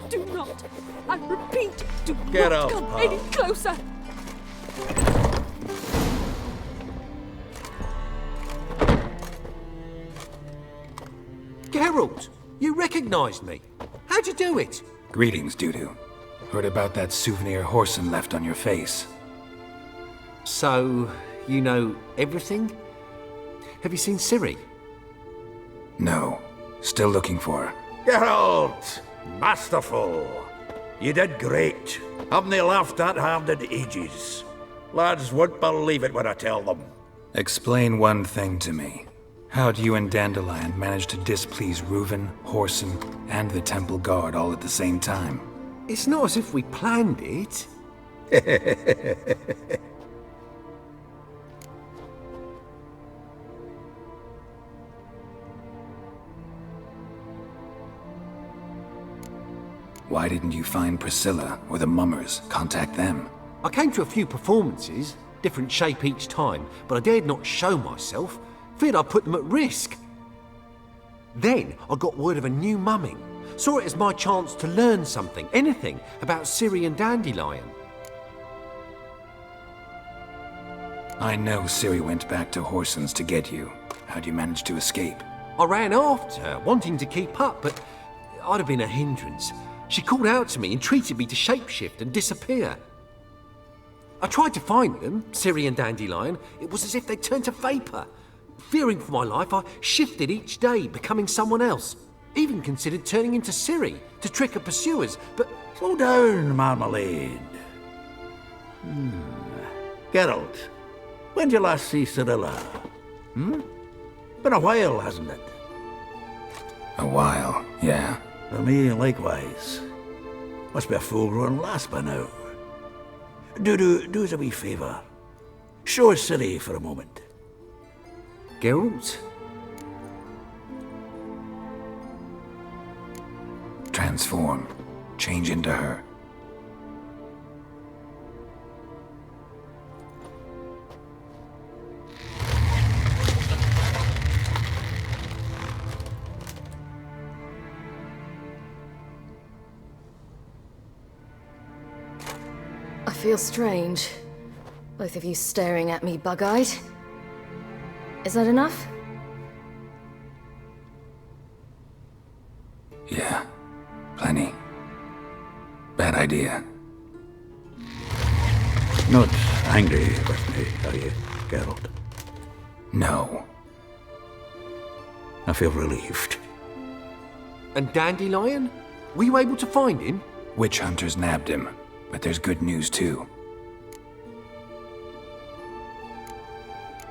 Do not, I repeat, do Get not out, come pal. any closer. Geralt, you recognized me. How'd you do it? Greetings, Dudu. Heard about that souvenir Whoreson left on your face. So, you know everything? Have you seen Ciri? No. Still looking for her. Geralt! Masterful! You did great. Haven't they laughed that hard in ages? Lads won't believe it when I tell them. Explain one thing to me. How'd you and Dandelion manage to displease Reuven, Whoreson, and the Temple Guard all at the same time? It's not as if we planned it. Why didn't you find Priscilla or the Mummers? Contact them. I came to a few performances, different shape each time, but I dared not show myself. Feared I'd put them at risk. Then I got word of a new mumming. Saw it as my chance to learn something, anything, about Ciri and Dandelion. I know Ciri went back to Whoreson's to get you. How'd you manage to escape? I ran after her, wanting to keep up, but I'd have been a hindrance. She called out to me, entreated me to shapeshift and disappear. I tried to find them, Ciri and Dandelion. It was as if they'd turned to vapour. Fearing for my life, I shifted each day, becoming someone else. Even considered turning into Ciri to trick her pursuers, but... Slow down, Marmalade. Geralt, when did you last see Cirilla? Been a while, hasn't it? A while, yeah. For me, likewise. Must be a full-grown lass by now. Do us a wee favour. Show us Ciri for a moment. Geralt? Transform. Change into her. I feel strange. Both of you staring at me bug-eyed. Is that enough? idea. Not angry with me, are you, Geralt? No. I feel relieved. And Dandelion? Were you able to find him? Witch hunters nabbed him, but there's good news too.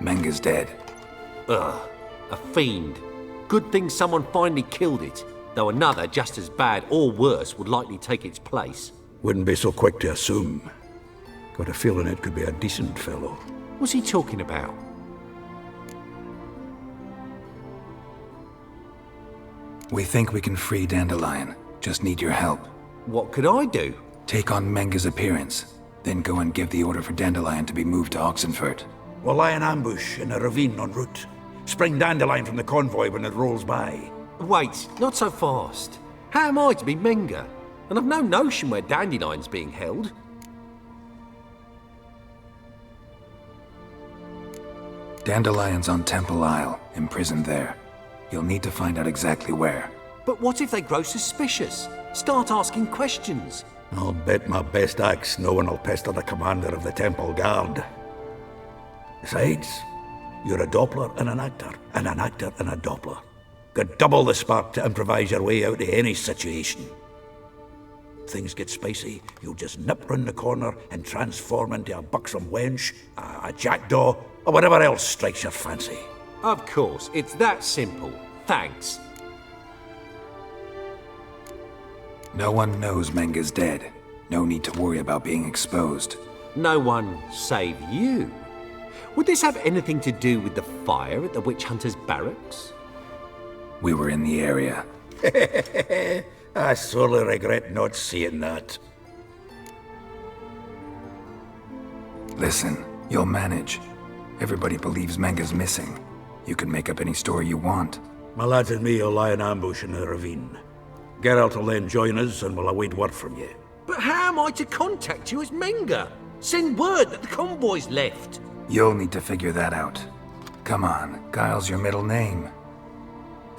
Menga's dead. Ugh, a fiend. Good thing someone finally killed it, though another just as bad or worse would likely take its place. Wouldn't be so quick to assume. Got a feeling it could be a decent fellow. What's he talking about? We think we can free Dandelion. Just need your help. What could I do? Take on Menga's appearance, then go and give the order for Dandelion to be moved to Oxenfurt. We'll lie in ambush in a ravine en route. Spring Dandelion from the convoy when it rolls by. Wait, not so fast. How am I to be Menga? And I've no notion where Dandelion's being held. Dandelion's on Temple Isle, imprisoned there. You'll need to find out exactly where. But what if they grow suspicious? Start asking questions. I'll bet my best axe no one will pester the commander of the Temple Guard. Besides, you're a Doppler and an actor and a Doppler. Got double the spark to improvise your way out of any situation. Things get spicy, you'll just nip round the corner and transform into a buxom wench, a jackdaw, or whatever else strikes your fancy. Of course, it's that simple. Thanks. No one knows Menga's dead. No need to worry about being exposed. No one save you. Would this have anything to do with the fire at the witch hunter's barracks? We were in the area. I sorely regret not seeing that. Listen, you'll manage. Everybody believes Menga's missing. You can make up any story you want. My lads and me will lie in ambush in the ravine. Geralt will then join us and we'll await word from you. But how am I to contact you as Menga? Send word that the convoy's left. You'll need to figure that out. Come on, Guile's your middle name.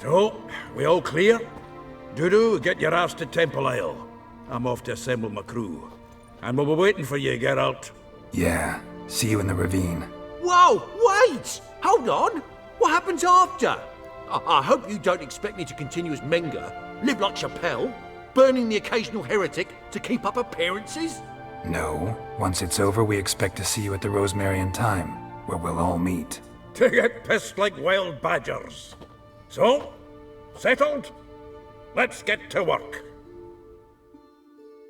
So, we all clear? Dudu, get your ass to Temple Isle. I'm off to assemble my crew. And we'll be waiting for you, Geralt. Yeah, see you in the ravine. Whoa, wait! Hold on! What happens after? I hope you don't expect me to continue as Menga, live like Chappelle, burning the occasional heretic to keep up appearances? No. Once it's over, we expect to see you at the Rosemary and Thyme, where we'll all meet. To get pissed like wild badgers. So, settled? Let's get to work.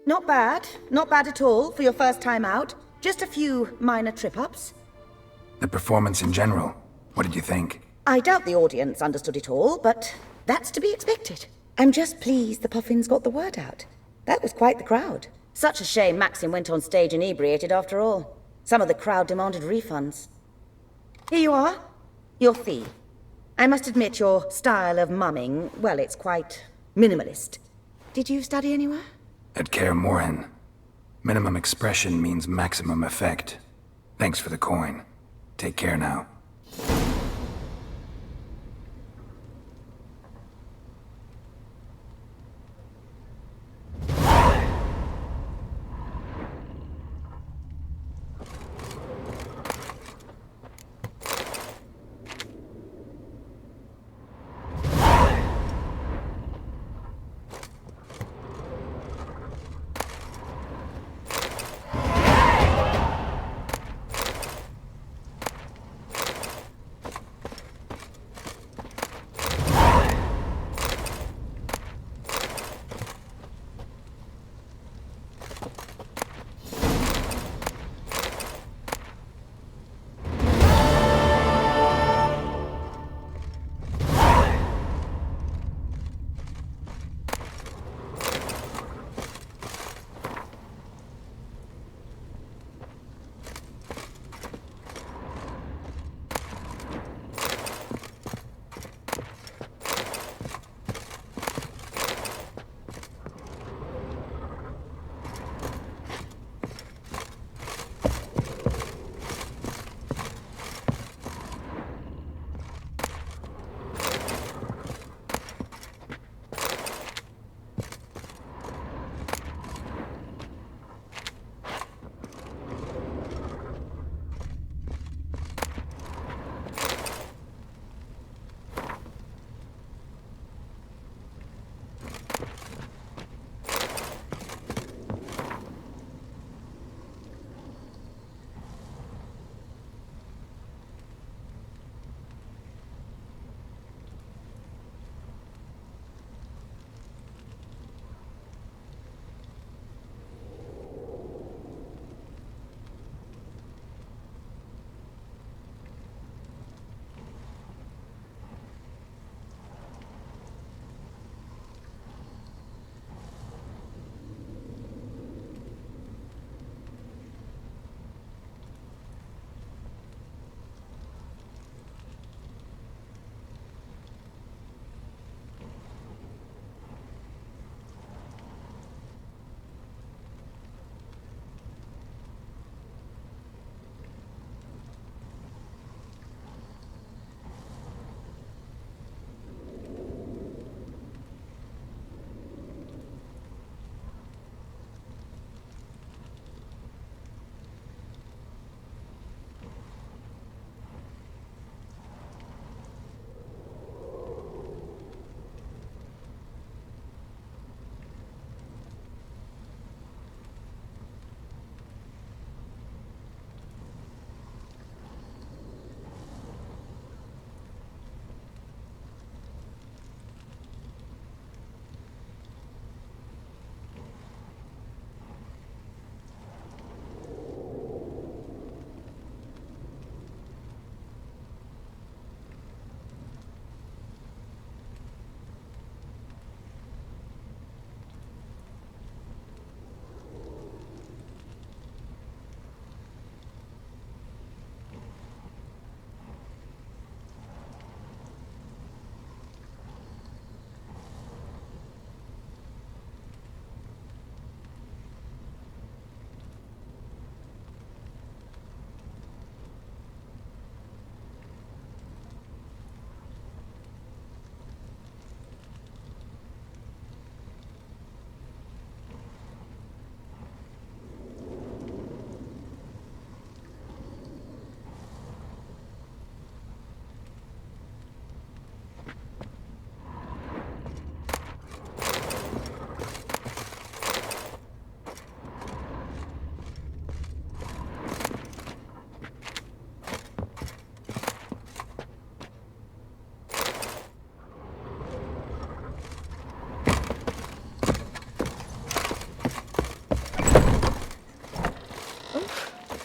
Not bad. Not bad at all for your first time out. Just a few minor trip-ups. The performance in general, what did you think? I doubt the audience understood it all, but that's to be expected. I'm just pleased the Puffins got the word out. That was quite the crowd. Such a shame Maxim went on stage inebriated after all. Some of the crowd demanded refunds. Here you are, your fee. I must admit your style of mumming, well, it's quite minimalist. Did you study anywhere? At Kaer Morhen. Minimum expression means maximum effect. Thanks for the coin. Take care now.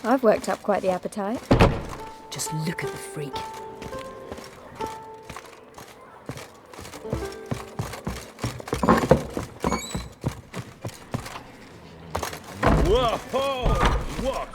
I've worked up quite the appetite. Just look at the freak. Whoa! What?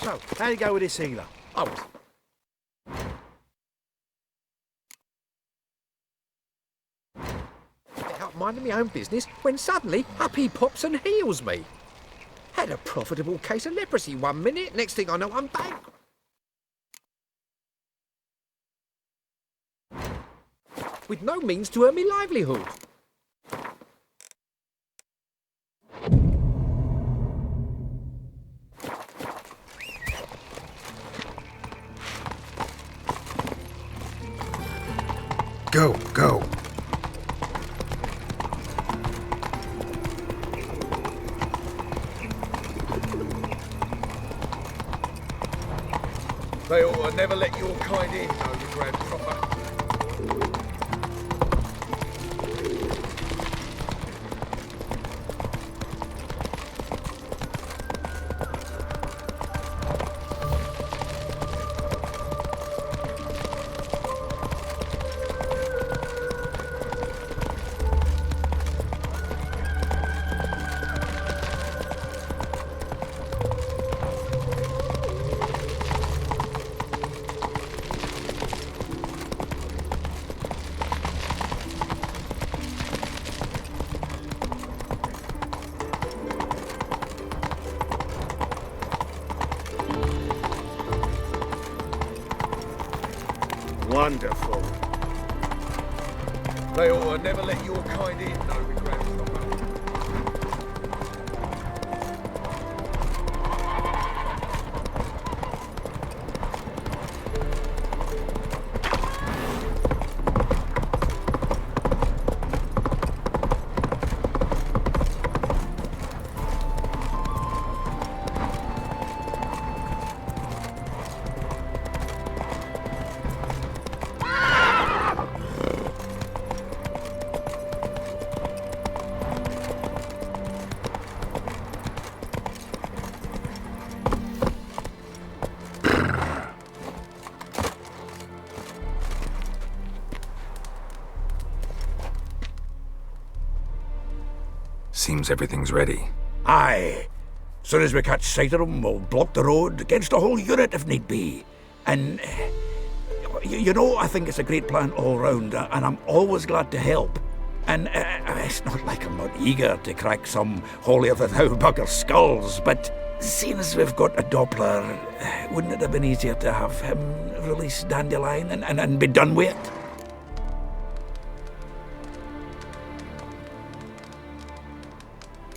So, how do you go with this healer? I was... out minding my own business when suddenly up he pops and heals me. Had a profitable case of leprosy 1 minute, next thing I know I'm back. With no means to earn me livelihood. Go, go. They ought to never let your kind in, though, you grand prophet. Wonderful. They ought to never let your kind in, no regret. Seems everything's ready. Aye. Soon as we catch sight of 'em, we'll block the road against a whole unit if need be. And, you know, I think it's a great plan all round, and I'm always glad to help. And it's not like I'm not eager to crack some holier-than-thou bugger skulls, but seeing as we've got a Doppler, wouldn't it have been easier to have him release Dandelion and be done with it?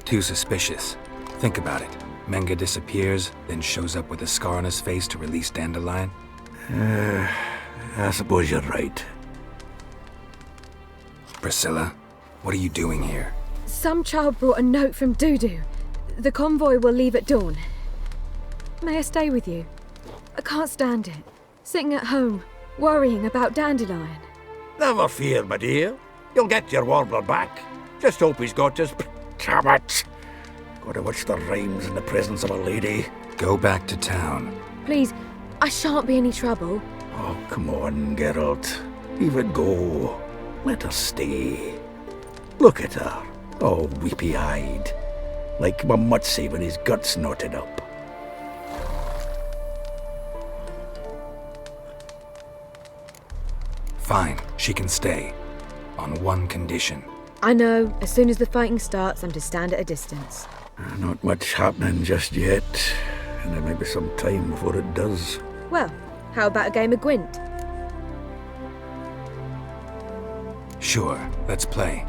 Too suspicious. Think about it. Menga disappears, then shows up with a scar on his face to release Dandelion. I suppose you're right. Priscilla, what are you doing here? Some child brought a note from Dudu. The convoy will leave at dawn. May I stay with you? I can't stand it. Sitting at home, worrying about Dandelion. Never fear, my dear. You'll get your warbler back. Just hope he's got his... Damn it! Gotta watch the rhymes in the presence of a lady. Go back to town. Please, I shan't be any trouble. Oh, come on, Geralt. Leave it go. Let her stay. Look at her, all weepy-eyed. Like Mamutsi when his gut's knotted up. Fine, she can stay. On one condition. I know, as soon as the fighting starts, I'm to stand at a distance. Not much happening just yet, and there may be some time before it does. Well, how about a game of Gwent? Sure, let's play.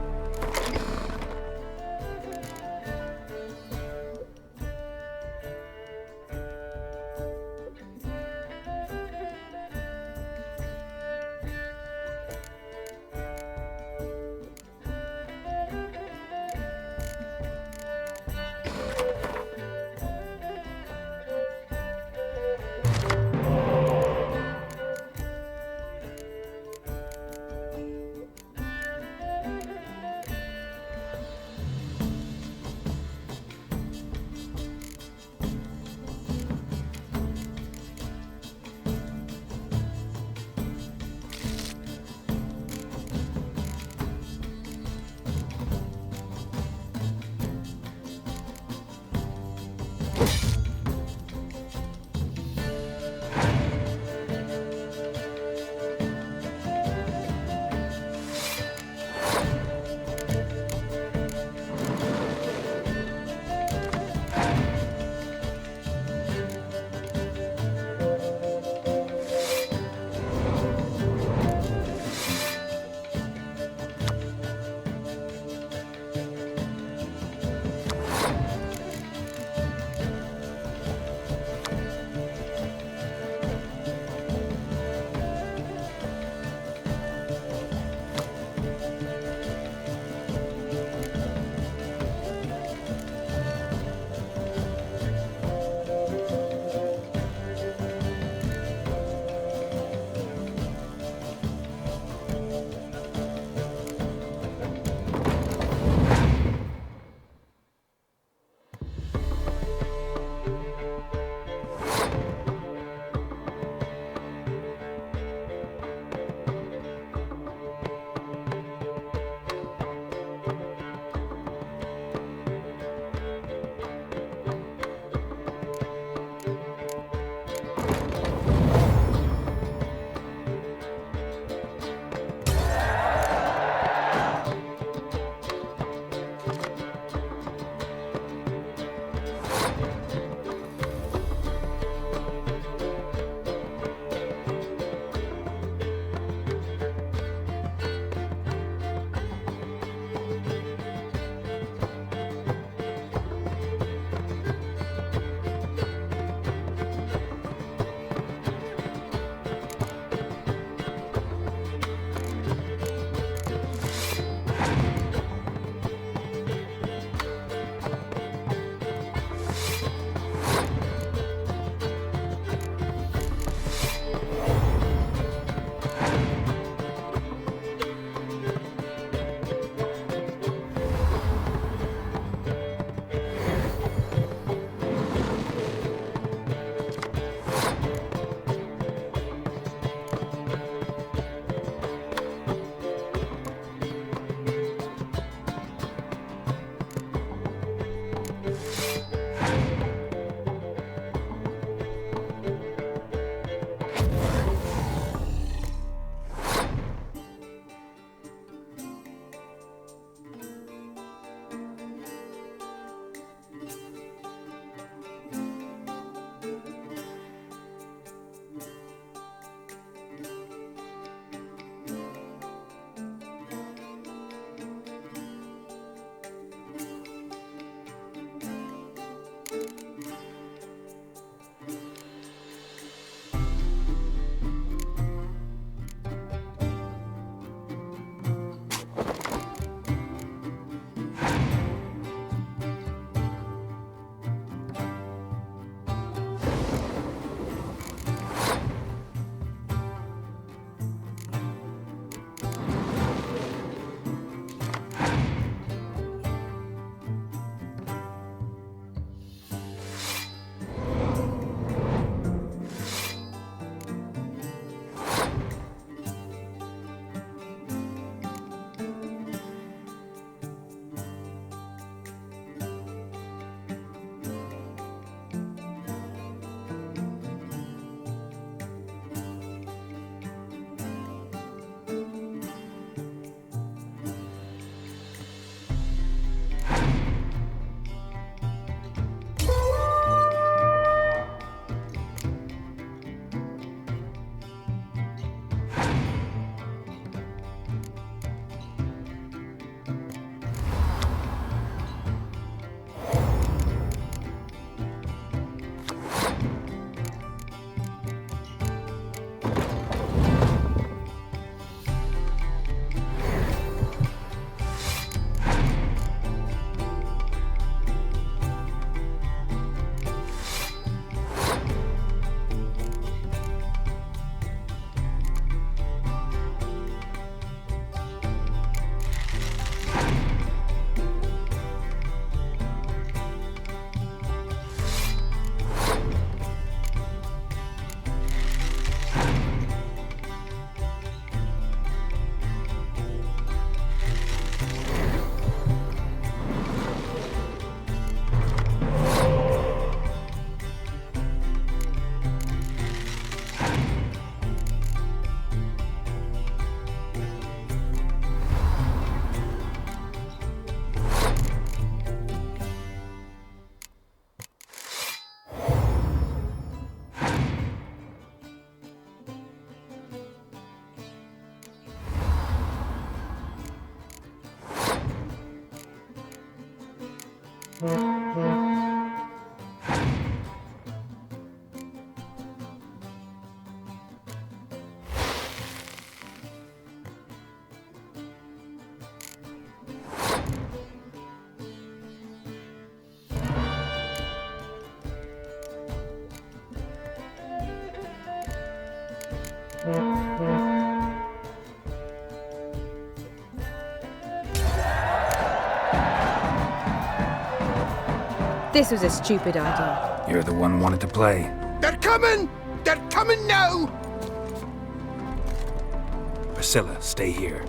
This was a stupid idea. You're the one who wanted to play. They're coming! They're coming now! Priscilla, stay here.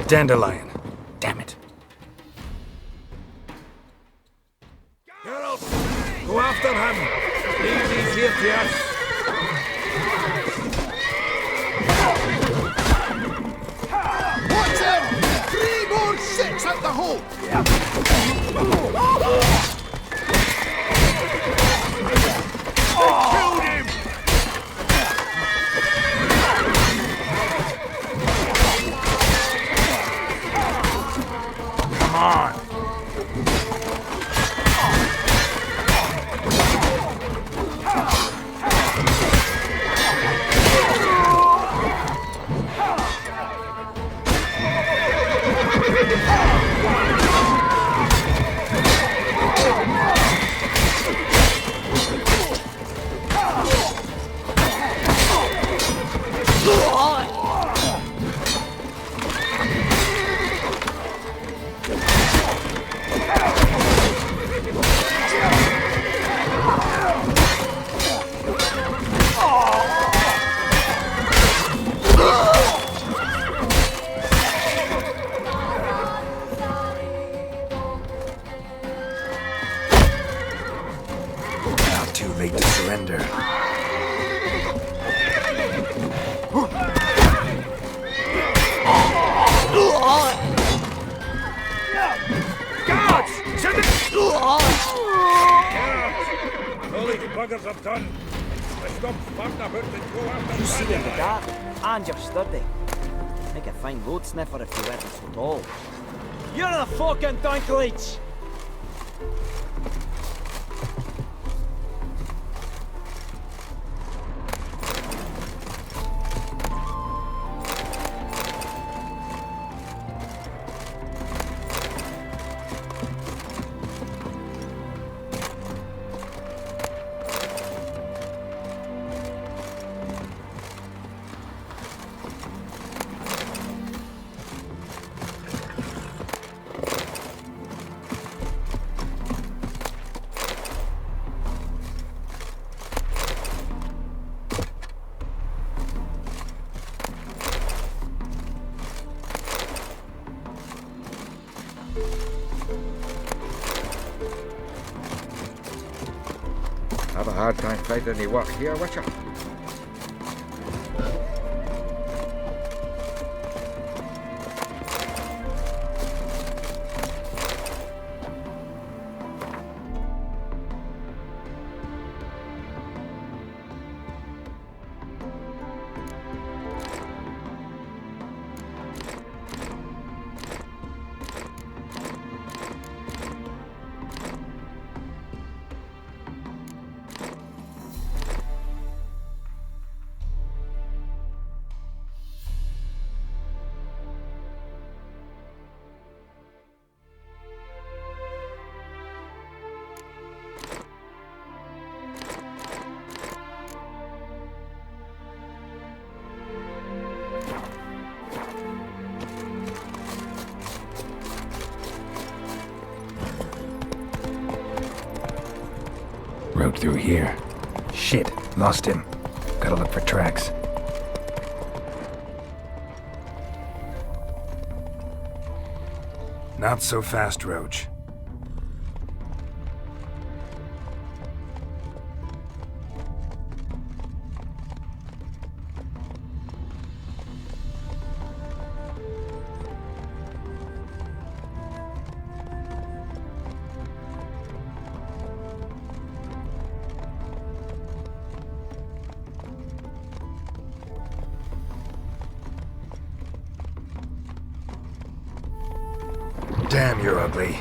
Dandelion. Damn it. Geralt, go after him. Leave these here to us. Watch him! 3 more ships out the hole! They killed him! Come on. Late to surrender. Guards! Send it! All these buggers have done. I stopped farting about and go after You see in the Dandelion. dark, and you're sturdy. Make a fine road sniffer if you weren't so tall. You're the fucking donkleech! Have a hard time finding any work here, Witcher. Road through here. Shit, lost him. Gotta look for tracks. Not so fast, Roach. Damn, you're ugly.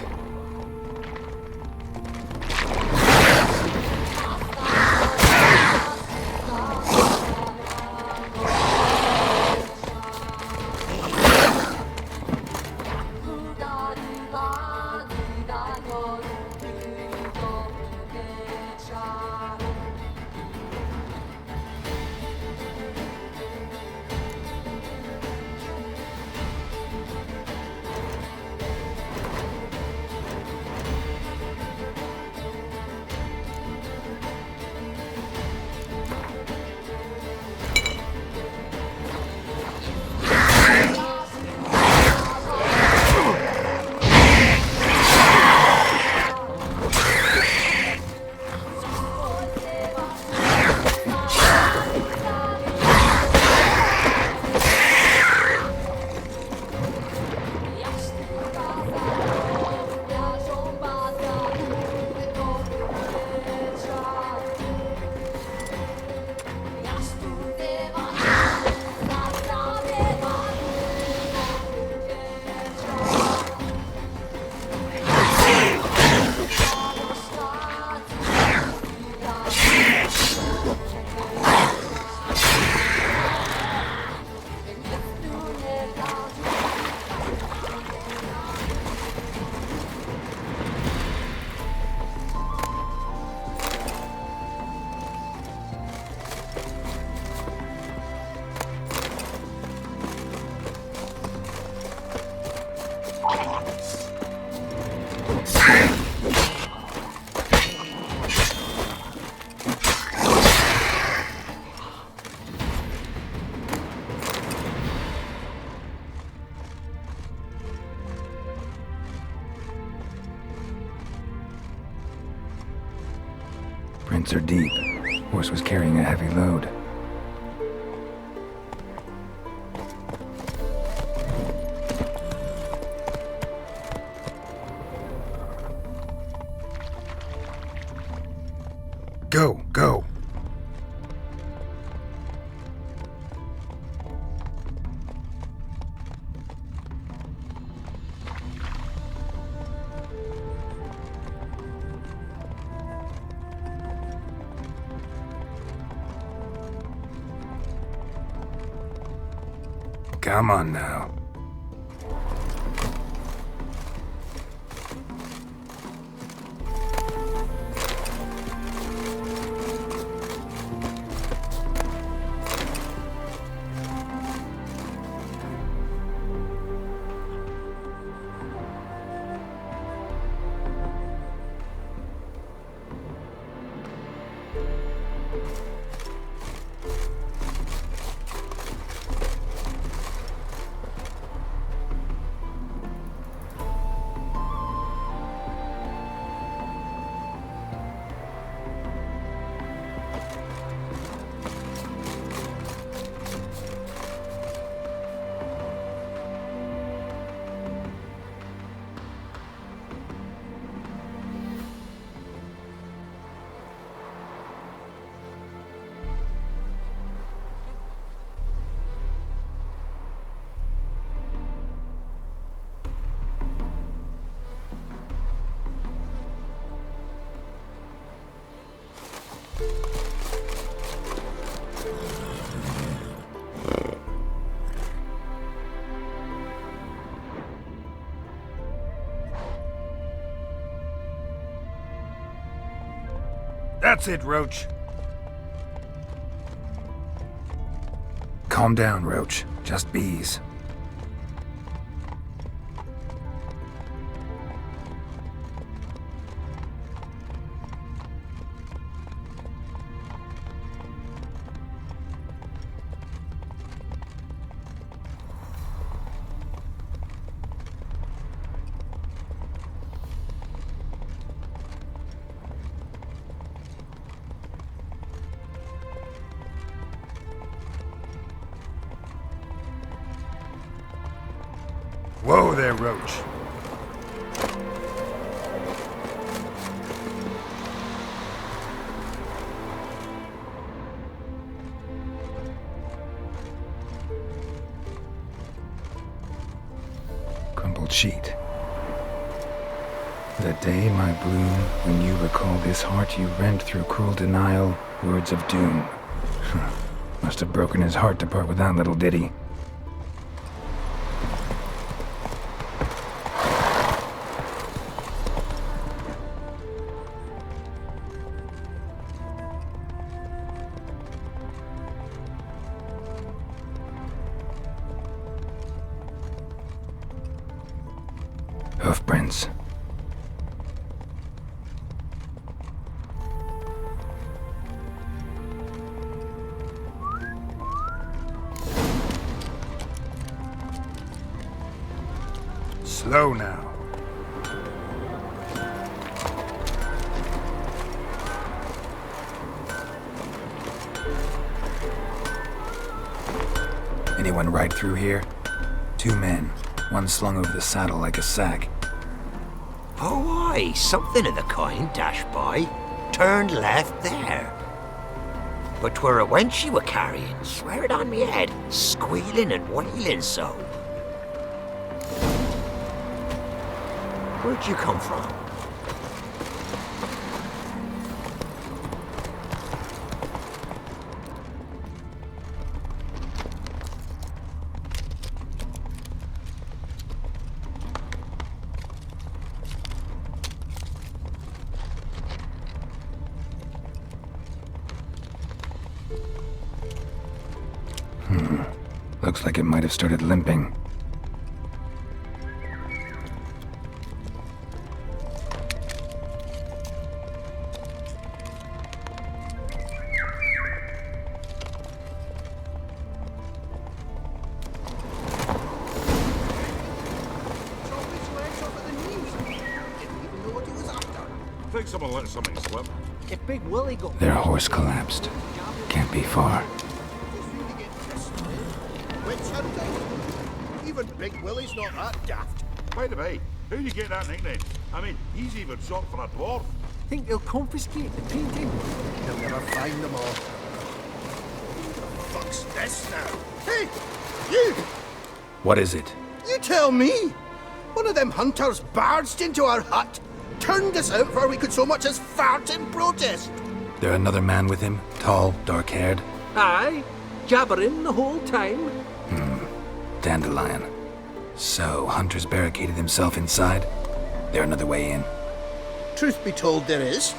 Prints are deep. Horse was carrying a heavy load. Go, go. Come on now. That's it, Roach. Calm down, Roach. Just bees. Whoa there, Roach. Crumpled sheet. The day, my bloom, when you recall this heart you rent through cruel denial, words of doom. Must have broken his heart to part with that little ditty. Hoofprints. Slow now. Anyone ride through here? 2 men, one slung over the saddle like a sack. Oh, aye, something of the kind dashed by. Turned left there. But 'twere a wench you were carrying, swear it on me head, squealing and wailing so. Where'd you come from? Looks like it might have started limping. I think someone let something slip. If Big Willie got... Their horse collapsed. Can't be far. Witch hunting? Even Big Willie's not that daft. By the way, how do you get that nickname? I mean, he's even short for a dwarf. Think they'll confiscate the painting? They'll never find them all. What the fuck's this now? Hey, you! What is it? You tell me! One of them hunters barged into our hut, turned us out before we could so much as fart in protest. There another man with him? Tall, dark-haired? Aye, jabbering the whole time. Dandelion. So, Hunter's barricaded himself inside? There another way in? Truth be told, there is.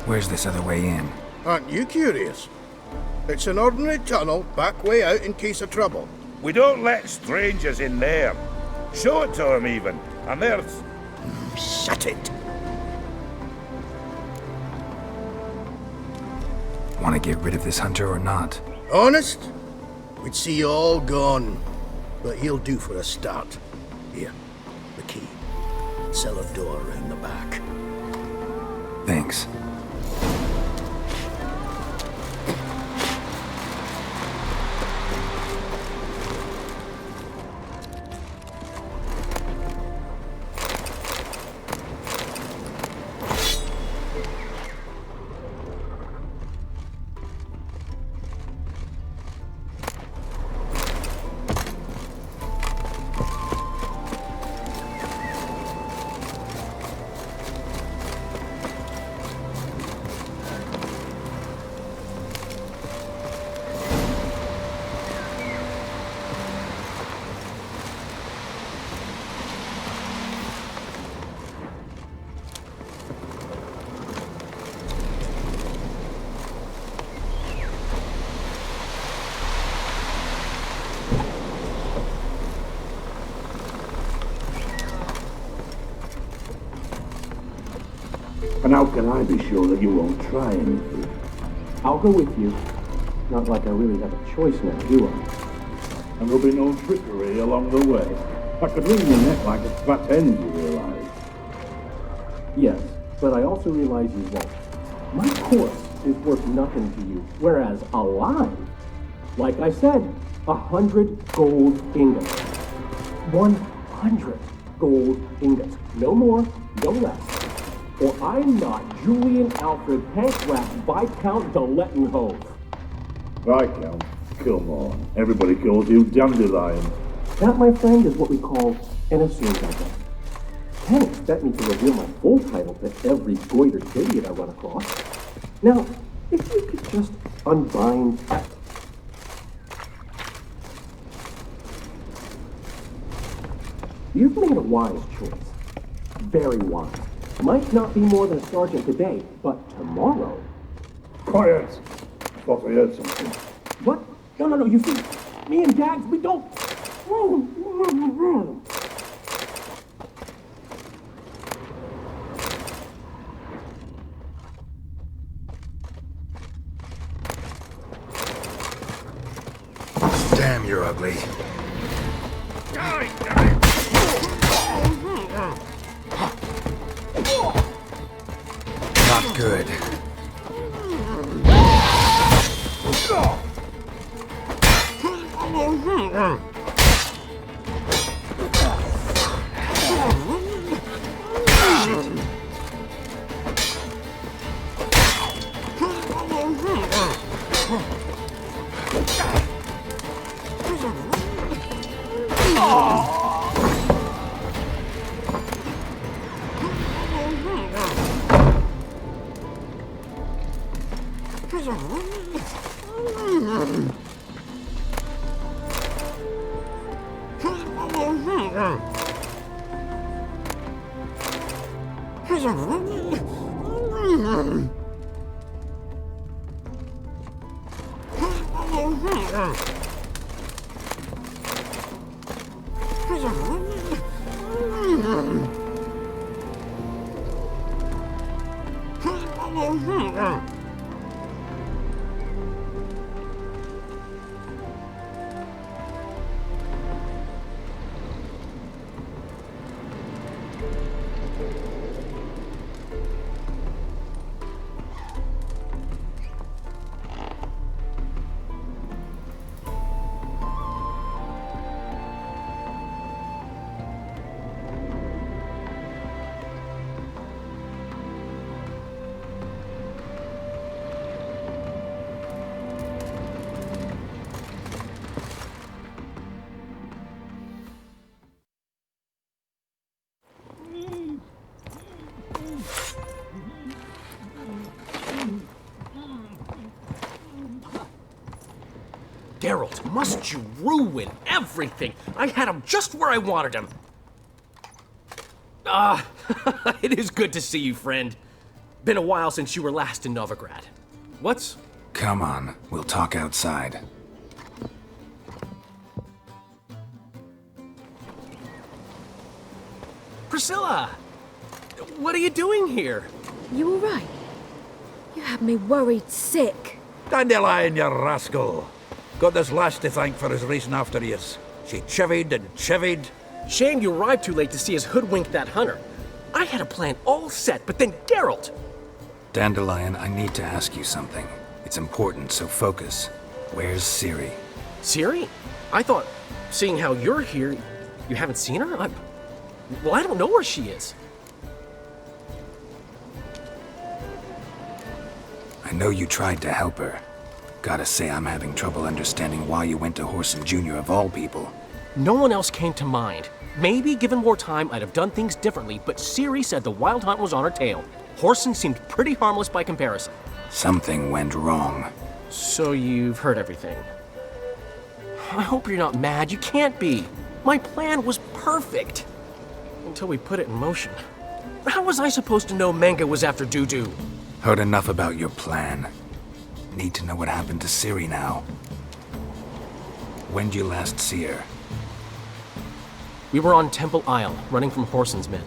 Where's this other way in? Aren't you curious? It's an ordinary tunnel, back way out in case of trouble. We don't let strangers in there. Show it to him even. And there's... Shut it. Want to get rid of this hunter or not? Honest? We'd see you all gone. But he'll do for a start. Here, the key. Cellar door round the back. Thanks. And how can I be sure that you won't try anything? I'll go with you. Not like I really have a choice now, do I? And there'll be no trickery along the way. I could wring your neck like a fat end, you realize. Yes, but I also realize you won't. My corpse is worth nothing to you, whereas alive, like I said, 100 gold ingots. 100 gold ingots. No more, no less. Or I'm not Julian Alfred Pankrat Viscount de Lettenhove. Viscount? Come on, everybody calls you Dandelion. That, my friend, is what we call an assumed identity. Can't expect me to reveal my full title to every goitered idiot I run across. Now, if you could just unbind... You've made a wise choice. Very wise. Might not be more than a sergeant today, but tomorrow... Quiet! Thought I heard something. What? No, you see, me and Jags, we don't... Damn, you're ugly. Not good. Geralt, must you ruin everything? I had him just where I wanted him. It is good to see you, friend. Been a while since you were last in Novigrad. What's... Come on, we'll talk outside. Priscilla! What are you doing here? You all right? You had me worried sick. Dandelion, you rascal! Got this lass to thank for his racing after yous. She chivied and chivied. Shame you arrived too late to see us hoodwink that hunter. I had a plan all set, but then Geralt! Dandelion, I need to ask you something. It's important, so focus. Where's Ciri? Ciri? I thought, seeing how you're here, you haven't seen her? Well, I don't know where she is. I know you tried to help her. Gotta say, I'm having trouble understanding why you went to Whoreson Jr. of all people. No one else came to mind. Maybe, given more time, I'd have done things differently, but Ciri said the Wild Hunt was on her tail. Whoreson seemed pretty harmless by comparison. Something went wrong. So you've heard everything. I hope you're not mad. You can't be. My plan was perfect. Until we put it in motion. How was I supposed to know Manga was after Dudu? Heard enough about your plan. Need to know what happened to Ciri now. When'd you last see her? We were on Temple Isle, running from Whoreson's men.